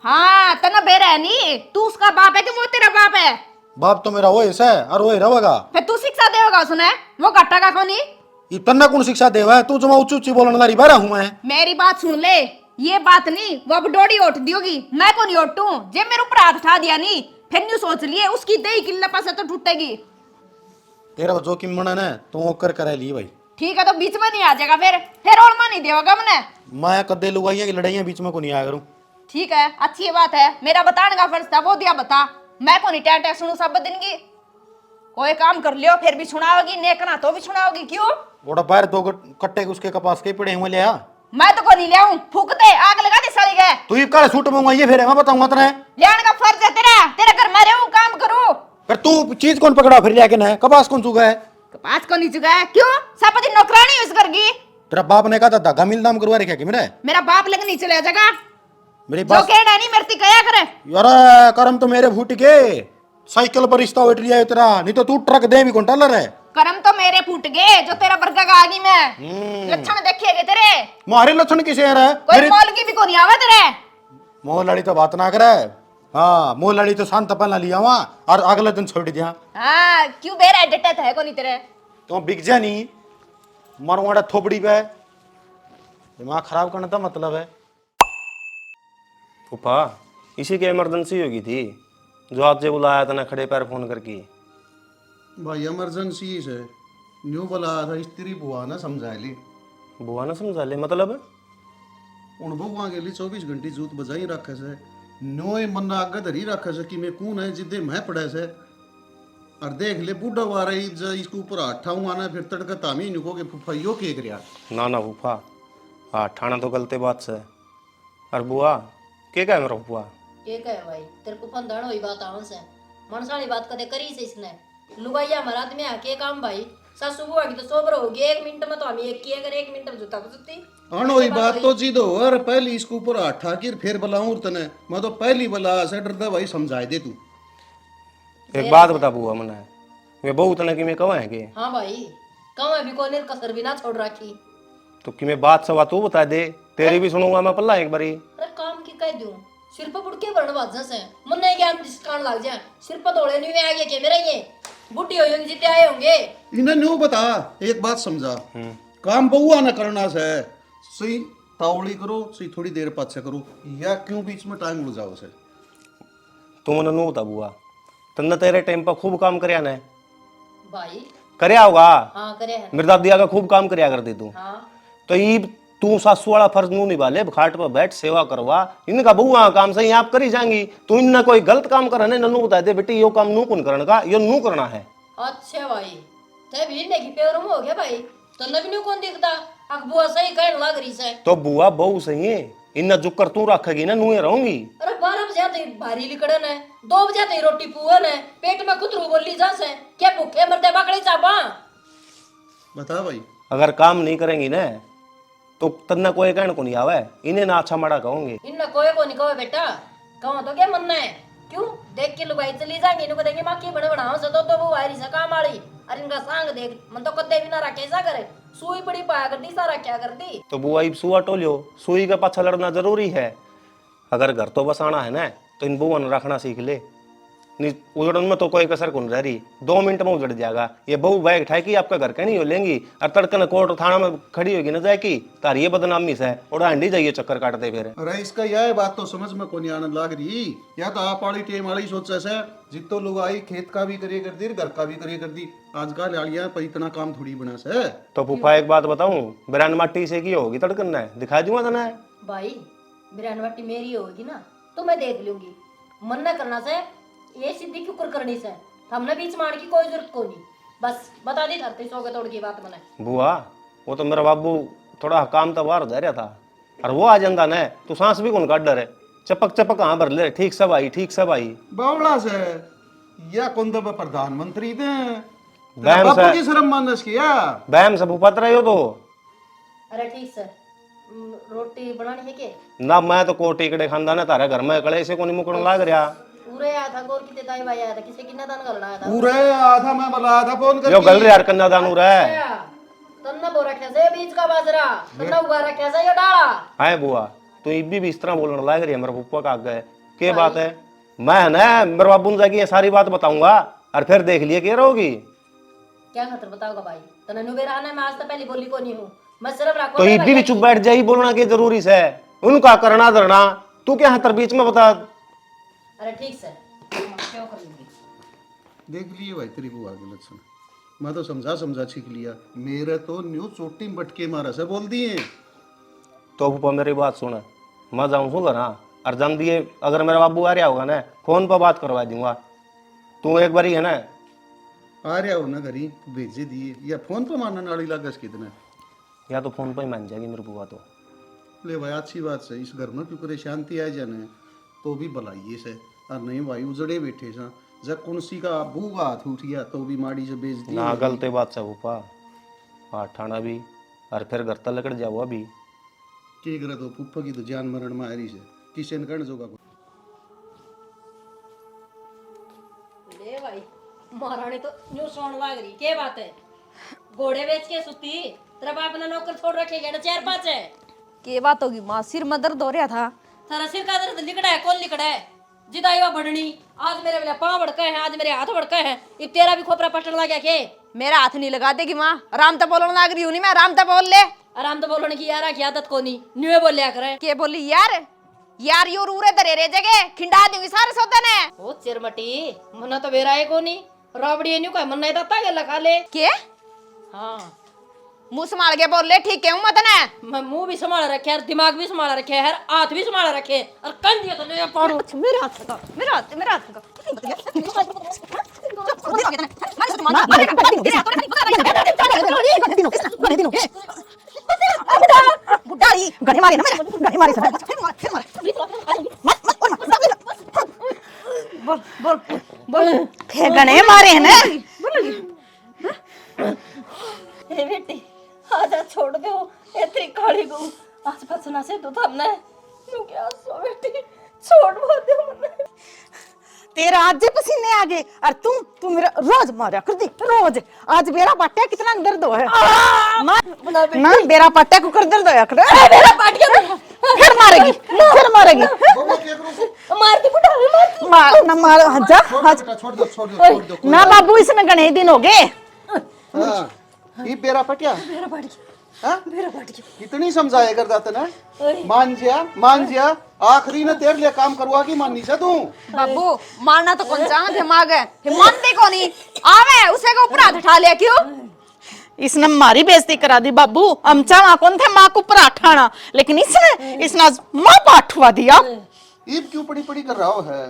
हाँ तना बेर है नहीं, तू उसका बाप है कि वो तेरा बाप है? बाप तो मेरा वो ऐसा है और वो ही रहेगा। फिर तू शिक्षा देगा उसने, वो घाटा का कोनी। ये तन्ना कौन शिक्षा देवा है, तू जो ऊंची ऊंची बोलने वाली बारा हूँ मैं। मेरी बात सुन ले, ये बात नहीं वो अब डोडी उठ दी होगी, मैं को नहीं उठूं। जे मेरे ऊपर हाथ उठा दिया नहीं, फिर न्यू सोच लिए उसकी दही किल्ला पास तो टूटेगी। तेरा तो जोखिम मना ना, तू वो कर करा ली भाई। ठीक है तो बीच में नहीं आ जाएगा, फिर और नहीं देगा मैंने। मैं कदे लुगाइया की लड़ाइयां बीच में को नहीं आया करूं। ठीक है अच्छी बात है, मेरा बताने का फर्ज था, वो दिया बता। मैं को नहीं टेंटे सुनू सब दिन की, कोई काम कर लियो फिर भी सुनाओगी, नेकना तो भी सुनाओगी। क्यों ओड़ा बाहर दो कट्टे उसके कपास के पड़े हुए लिया। मैं तो को नहीं ले आऊं, फूक दे आग लगा दे साली के। तू ये काले सूट में ये फिर मैं बताऊंगा तेरे लेने का फर्ज है तेरा, तेरे घर में रहूं काम करूं। फिर तू चीज कौन पकड़ा फिर लिया के ना, कपास कौन चुका है? कपास को नहीं चुका है, क्यों सब दिन नौकरानी उस घर की। तेरा बाप ने कहा था धागा मिल नाम करवा रखा कि मेरा बाप लेकर नहीं चले जाएगा, मेरे जो पास कहना नहीं मेरे कया करे। यार करम तो मेरे फूट के साइकिल पर रिश्ता बैठ लिया है तेरा, नहीं तो तू ट्रक दे भी कौन टलर है। करम तो मेरे फूट गए, जो तेरा बरका का आगी में लक्षण देखेगे तेरे। मारे लक्षण किसे यार है? कोई मौल की भी को नहीं आवा तेरे। मोह लड़ी तो बात ना करे। हाँ मोह लड़ी तो शांत पहला लिया वहां और अगले दिन छोड़ दिया। हाँ क्यों बेरा डटे थे को नहीं तेरे। तो बिक जा नहीं मरवाड़ा थोपड़ी पे दिमाग खराब करने का मतलब है। फूफा इसी की इमरजेंसी होगी थी, जो आज जे बुलाया था ना खड़े पैर फोन करके। भाई इमरजेंसी से न्यू बोला था, स्त्री बुआ ना समझा ली। बुआ ने समझा ले मतलब? उन बुआ के लिए 24 घंटे जूत बजाई रखे से, न्यो मन आगे धरी रखे से कि मैं कौन है जिदे मैं पड़े से। और देख ले बूढ़ा वारा इसके ऊपर हाथ आऊँ आना, फिर तड़का तामी नुको के फुफा यो के करिया। ना ना फूफा, हाँ ठाना तो गलते बात से। और बुआ के क्या मेरा फूफा? के कहे भाई, तेरे को फंदण हुई बात आवन से, मनसाली बात कदे करी से इसने। लुगाइया हमारा आदमी आके काम भाई, सासू बुआ की तो सोबर होगी, 1 मिनट में तो हम एक की अगर 1 मिनट में जुता बजती। अनोई बात तो जिद हो, और पहली इसके ऊपर हाथ ठाकिर फिर बुलाऊं तने, मैं तो पहली बला से डरदा भाई समझाए दे तू। एक बात बता बुआ मना, वे बहू तने कि मैं कहाँ है के? हाँ भाई, कहाँ भी कोई कसर भी ना छोड़ रखी। तो कि मैं बात सवा तू बता दे, तेरी भी सुनूंगा मैं पल्ला एक बारी। अरे काम की कह दूं, सिर पर बुड़के भरण बाजा से मन नहीं ज्ञान डिस्काउंट लग जाए, सिर पर दौड़े नहीं आ गया के मेरा ये बुढ़ी होंगे जितने आए होंगे। इन्हें न्यू बता, एक बात समझा, काम बहुआ न करना से सही तावड़ी करो, सही थोड़ी देर पाछे करो, या क्यों बीच में टाइम लग जाओ से। तू मन नू बता बुआ, तन्ने तेरे टाइम पर खूब काम करया ने भाई। करया होगा। हाँ करे है। मेरे दादी का खूब काम करया करती तू। हाँ तो ये तू सासू वाला फर्ज नू निभा ले, खाट पर बैठ सेवा करवा, इनका बहुआ काम सही आप करी जाएंगी। तू इनना कोई गलत काम कर रहे नन्नू बता दे बेटी यो काम नू कौन करने का, यो नू करना है। अच्छा भाई, ते भी ने की पेवर में हो गया भाई, तो नबी नु कौन दिखता, अकबुआ सही कहने लग रही से। तो बुआ बहु सही है, इन्ना जुकर तू रखेगी ना नू रहूंगी। अरे 12 बजे तो भारी लिकड़न है, 2 बजे तो रोटी पुअन है, पेट में कुतरू बोली जा से, क्या भूखे मरते बकड़ी चापा। बता भाई, अगर काम नहीं करेंगी ना तो तन्ना कोई कहने को नहीं आवे, इन्हें ना अच्छा माड़ा कहोगे। इनने कोई को नहीं कहो बेटा, कहो तो क्या मनना है, क्यों देख के लुगाई चली जाएंगे, इनको देंगे माँ की बड़े बनाओ से तो वो वायरी से काम आड़ी। अरे इनका सांग देख, मन तो कदे भी ना रखे ऐसा करे, सुई पड़ी पाया करती सारा क्या करती। तो बुआ इब सुआ टोलियो, सुई के पाछा लड़ना जरूरी है। अगर घर तो बसाना है ना तो इन बुआ ने रखना सीख ले, नहीं उजड़न में तो कोई कसर कौन रह रही, 2 मिनट में उजड़ जाएगा। ये बहू बैग उठाएगी आपका घर कहीं नहीं हो लेंगी, और तड़कन कोर्ट थाना में खड़ी होगी न जाए की तार ये बदनामी से और हांडी जाइए चक्कर काटते फिर। अरे इसका यह बात तो समझ में को नहीं आने लग रही, या तो आप वाली टेम वाली सोचा से जितो लोग आई खेत का भी करिए कर दी, घर का भी करिए कर दी, आजकल लालियां पर इतना काम थोड़ी बना से। तो फूफा एक बात बताऊं, बिरान माटी से की होगी तड़कन ने दिखा दूंगा तना है भाई बिरयानी बाटी मेरी होगी ना तो मैं देख लूंगी, मन न करना से ये सीधी क्यों करनी से, हमने बीच मार की कोई जरूरत को नहीं, बस बता दी धरती सो के तोड़ की बात मने। बुआ वो तो मेरा बाबू थोड़ा काम तो बाहर जा रहा था और वो आ जाता ना तो सांस भी कौन काट डर है चपक चपक हाँ भर ले ठीक सब आई ठीक सब आई बावड़ा से या कौन तो प्रधानमंत्री थे बैम बापू से की शर्म मानस किया बैम सब उपत रहे हो तो अरे ठीक सर रोटी बनानी है के ना मैं तो को टिकड़े खानदा ना तारे घर में कड़े से कोनी मुकड़ लाग रहा पूरे आया था गोर कितने दाई भाई आया था किसी किन्ना दान करना आया था पूरे आधा मैं बता था फोन यो गल करके यार कन्या दानू रहा है तन्ना बो रखे से बीज का बाजरा तन्ना उगा रखे से ये डाला हाय बुआ तू इब्बी भी इस तरह बोलने लग रही है मेरे पप्पा का आगे के बात है मैं है ना मेरे बाबू ने जाके ये सारी बात बताऊंगा और फिर देख लिए क्या रहोगी क्या खतर बताओगा भाई तने नुबे रहना मैं आज तक पहली बोली को नहीं हूं मैं सिर्फ रखो तो इब्बी भी चुप बैठ जाई बोलना की जरूरी है उनका करना धरना तू क्या हतर बीच में बता अरे ठीक सर क्यों कर लूंगी देख लिए भाई तेरी बुआ के लक्षण मैं तो समझा समझा सीख लिया मेरे तो न्यू चोटी में बटके मारा से बोल दिए तो पप्पा मेरी बात सुन मैं जाऊँ सुन ना और जम दिए अगर मेरा बाबू आ रहा होगा ना फोन पर बात करवा दूंगा तू एक बारी है ना आ रहा हो ना घरी भेजे दिए या फोन पर मारना नाड़ी लागस कितना या तो फोन पर ही मान जाएगी मेरी बुआ तो ले भाई अच्छी बात से इस घर में क्यों करे शांति आ जाने तो भी भलाइए से और नहीं भाई उजड़े बैठे सा जब कौनसी का अबू का हाथ उठिया तो भी माड़ी से बेच दी ना गलते बात से पप्पा हाथ ठाना भी और फिर घर तक लकड़ जाओ अभी के करे तो पुप्पा की तो जान मरण में आ रही से किसे न करने जोगा ले भाई महारानी तो न्यू सोन लाग रही के बात है घोड़े बेच के सुती तेरा बाप ने नौकर छोड़ रखेगा ना 4-5 है के बात होगी माँ सिर में दर्द हो रहा था तेरा सिर का दर्द लिकड़ा है कौन लिकड़ा है जिदाई वा बढ़नी आज मेरे वाला पांव भड़का है आज मेरे हाथ भड़का है ये तेरा भी खोपरा पटन लग गया के मेरा हाथ नहीं लगा देगी माँ आराम तो बोलने लग रही हूँ नहीं मैं आराम तो बोल ले आराम तो बोलने की यार की आदत को नहीं न्यू बोलिया करे के बोली यार यार यो रूरे दरे रे जगह खिंडा दूंगी सारे सौदन है ओ चिरमटी मना तो बेरा है को नहीं रावड़ी न्यू का मन नहीं दाता के लगा ले के हाँ मुंह संभाल के बोल ले ठीक है हूँ मत ना मैं मुंह भी संभाल रखे है दिमाग भी संभाल रखे है हाथ भी संभाल रखे और कन दिया तो नहीं पाड़ो मेरे हाथ का मेरा हाथ का गणे मारे ना मेरे गणे मारे बोल बोल बोल गणे मारे हैं ना हे बेटी आजा छोड़ दो इतनी काली गो आज फसना से तो हमने नु क्या सो बेटी छोड़ मत दे मने तेरा आज जे पसीने आ गए और तू मेरा रोज मारा कर दी रोज आज मेरा पट्टा कितना दर्द हो है ना मेरा पट्टा को कर दर्द होया कर मेरा पाटिया फिर मारेगी मार दे बुढ़ा मार ना मार जा छोड़ दो ना बाबू इसमें गणे दिन हो गए हाँ ये बेरा पटिया मेरा पाटी हाँ मेरा पाटी कितनी समझाया कर जाते ना मान जिया आखिरी ने तेरे लिए काम करवा की माननी से तू बाबू मारना तो कौन सा दिमाग है मानते को नहीं आवे उसे को ऊपर हाथ उठा लिया क्यों इसने मारी बेइज्जती करा दी बाबू हम चावा कौन थे माँ को ऊपर ठाना लेकिन इसने माँ पाठवा दिया ईब क्यों पड़ी पड़ी कर रहा है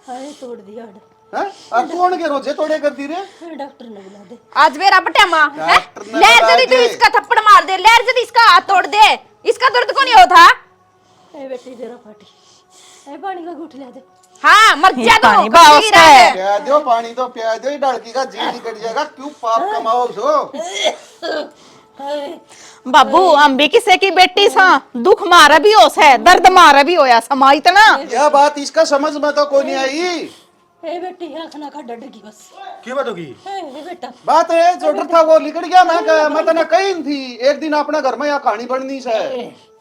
हाय तोड़ दिया हैं और कौन के रोजे तोड़े कर दी रे डॉक्टर ने बुला दे आज मेरा बटे माँ डॉक्टर ने लहर बता जदी तू दे। इसका थप्पड़ मार दे लहर जदी इसका हाथ तोड़ दे इसका दर्द को नहीं होता ए बेटी तेरा पाटी ए पानी का घूट ले दे हाँ मर जा तो पानी बा उसका है। प्या दो पानी तो प्या दो डड़की का जी निकट जाएगा क्यों पाप कमाओ सो बाबू हम भी किसी की बेटी सा दुख मारा भी हो से दर्द मारा भी होया समा इतना यह बात इसका समझ में तो कोई नहीं आई ए बेटी आँख ना का डर की बस क्या बात होगी ए बेटा बात है जो डर था वो निकल गया मैं तो कही थी एक दिन अपने घर में यहाँ कहानी बननी से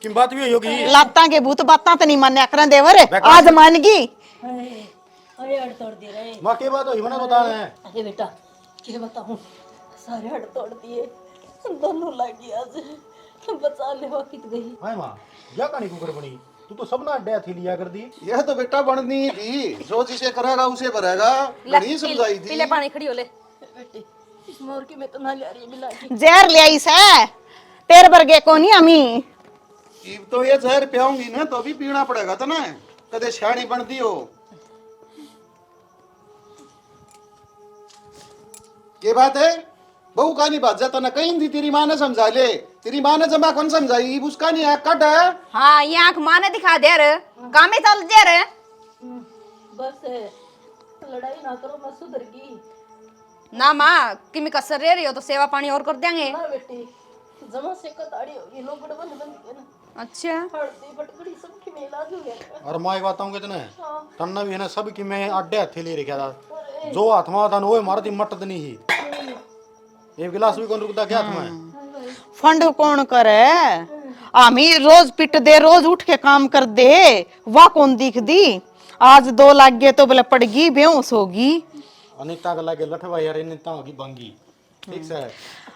किन बात भी होगी लाता के भूत बाता तो नहीं मान्या करें देवर आज मान गई अरे अड़ तोड़ दे रहे माँ के बात होगी मैंने बताना है अरे बेटा क्या बताऊं सारे अड़ तोड़ दिए दोनों लगी आज बचा ले वाकित गई हाय माँ क्या कहानी कुकर बनी तू तो सब ना अड्डा थी लिया कर दी यह तो बेटा बननी थी जो जिसे करेगा उसे भरेगा नहीं समझाई थी पीले पानी खड़ी हो ले बेटी इस मोर की मैं तो ना ले रही मिला के जहर ले आई से तेरे बरगे को नहीं अमी अब तो ये जहर पियाऊंगी ना तो भी पीना पड़ेगा तो ना कदे शानी बनती हो ये बात है बहू का नहीं बात जाता ना कहीं थी तेरी माँ ने समझा ले, तेरी माँ ने जमा कौन समझाई, उसका नहीं है कट है। हाँ ये आंख माँ ने दिखा दे रे, काम में चल दे रे। बस लड़ाई ना करो, मैं सुधर गई ना माँ कि मैं कसर रह रही हो तो सेवा पानी और कर देंगे। ना बेटी, जमा से कताड़ी होगी, लोग बड़े बंद बंद के ना अच्छा हड़ती बटकड़ी सबकी में इलाज हो गया। और मैं बताऊं कितने तन्ना भी है ना सब की मैं अड्डे हाथे ले रखा था, जो हाथ में था वो मारती मटद नहीं ही, एक गिलास भी कौन रुकता क्या हाथ में। फंड कौन करे, आमी रोज पिट दे, रोज उठ के काम कर दे, वाह कौन दिख दी। आज 2 लाख गए तो बोले पड़गी बेहोश होगी। अनिता का लगे लठवा यार, अनिता होगी बंगी, ठीक से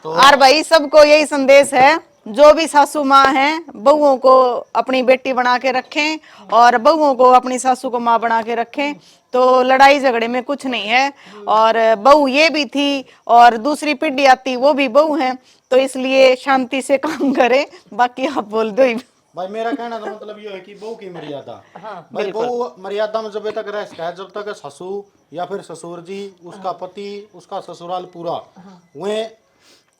तो और भाई सबको यही संदेश है, जो भी सासू माँ हैं बहुओं को अपनी बेटी बना के रखें और बहुओं को अपनी सासू को माँ बना के रखें, तो लड़ाई झगड़े में कुछ नहीं है। और बहू ये भी थी और दूसरी पीढ़ी आती वो भी बहू है, तो इसलिए शांति से काम करें। बाकी आप बोल दो ही। भाई मेरा कहना तो मतलब ये है कि बहू की मर्यादा, भाई बहू मर्यादा में जब तक रह सकता है, जब तक ससुर या फिर ससुर जी, उसका पति, उसका ससुराल पूरा वह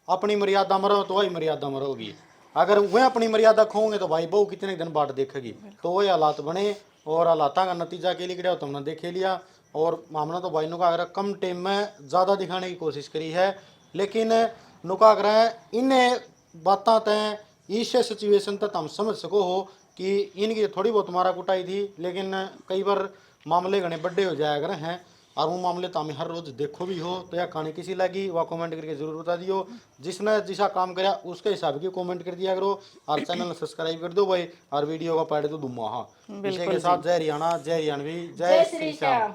अपनी मर्यादा में रहो तो वही मर्यादा में रहोगी। अगर वह अपनी मर्यादा खोओगे तो भाई बहू कितने दिन बाद देखेगी, तो वही हालात बने और हालात का नतीजा के लिए तो हमने देखे लिया। और मामला तो भाई नुका अगर कम टाइम में ज़्यादा दिखाने की कोशिश करी है, लेकिन नुका अगर इन बातें तय इस सिचुएशन तक हम समझ सको हो कि इनकी थोड़ी बहुत मारा कुटाई थी, लेकिन कई बार मामले घने बड़े हो जाया करे हैं और वो मामले तो हमें हर रोज देखो भी हो। तो यह कहानी किसी लगी वह कमेंट करके जरूर बता दियो, जिसने जिसा काम कराया उसके हिसाब की कमेंट कर दिया करो और चैनल सब्सक्राइब कर दो भाई, और वीडियो का पैड तो दुमा। हाँ इसी के साथ जय हरियाणा, जय हरियाणवी, जय श्री श्याम।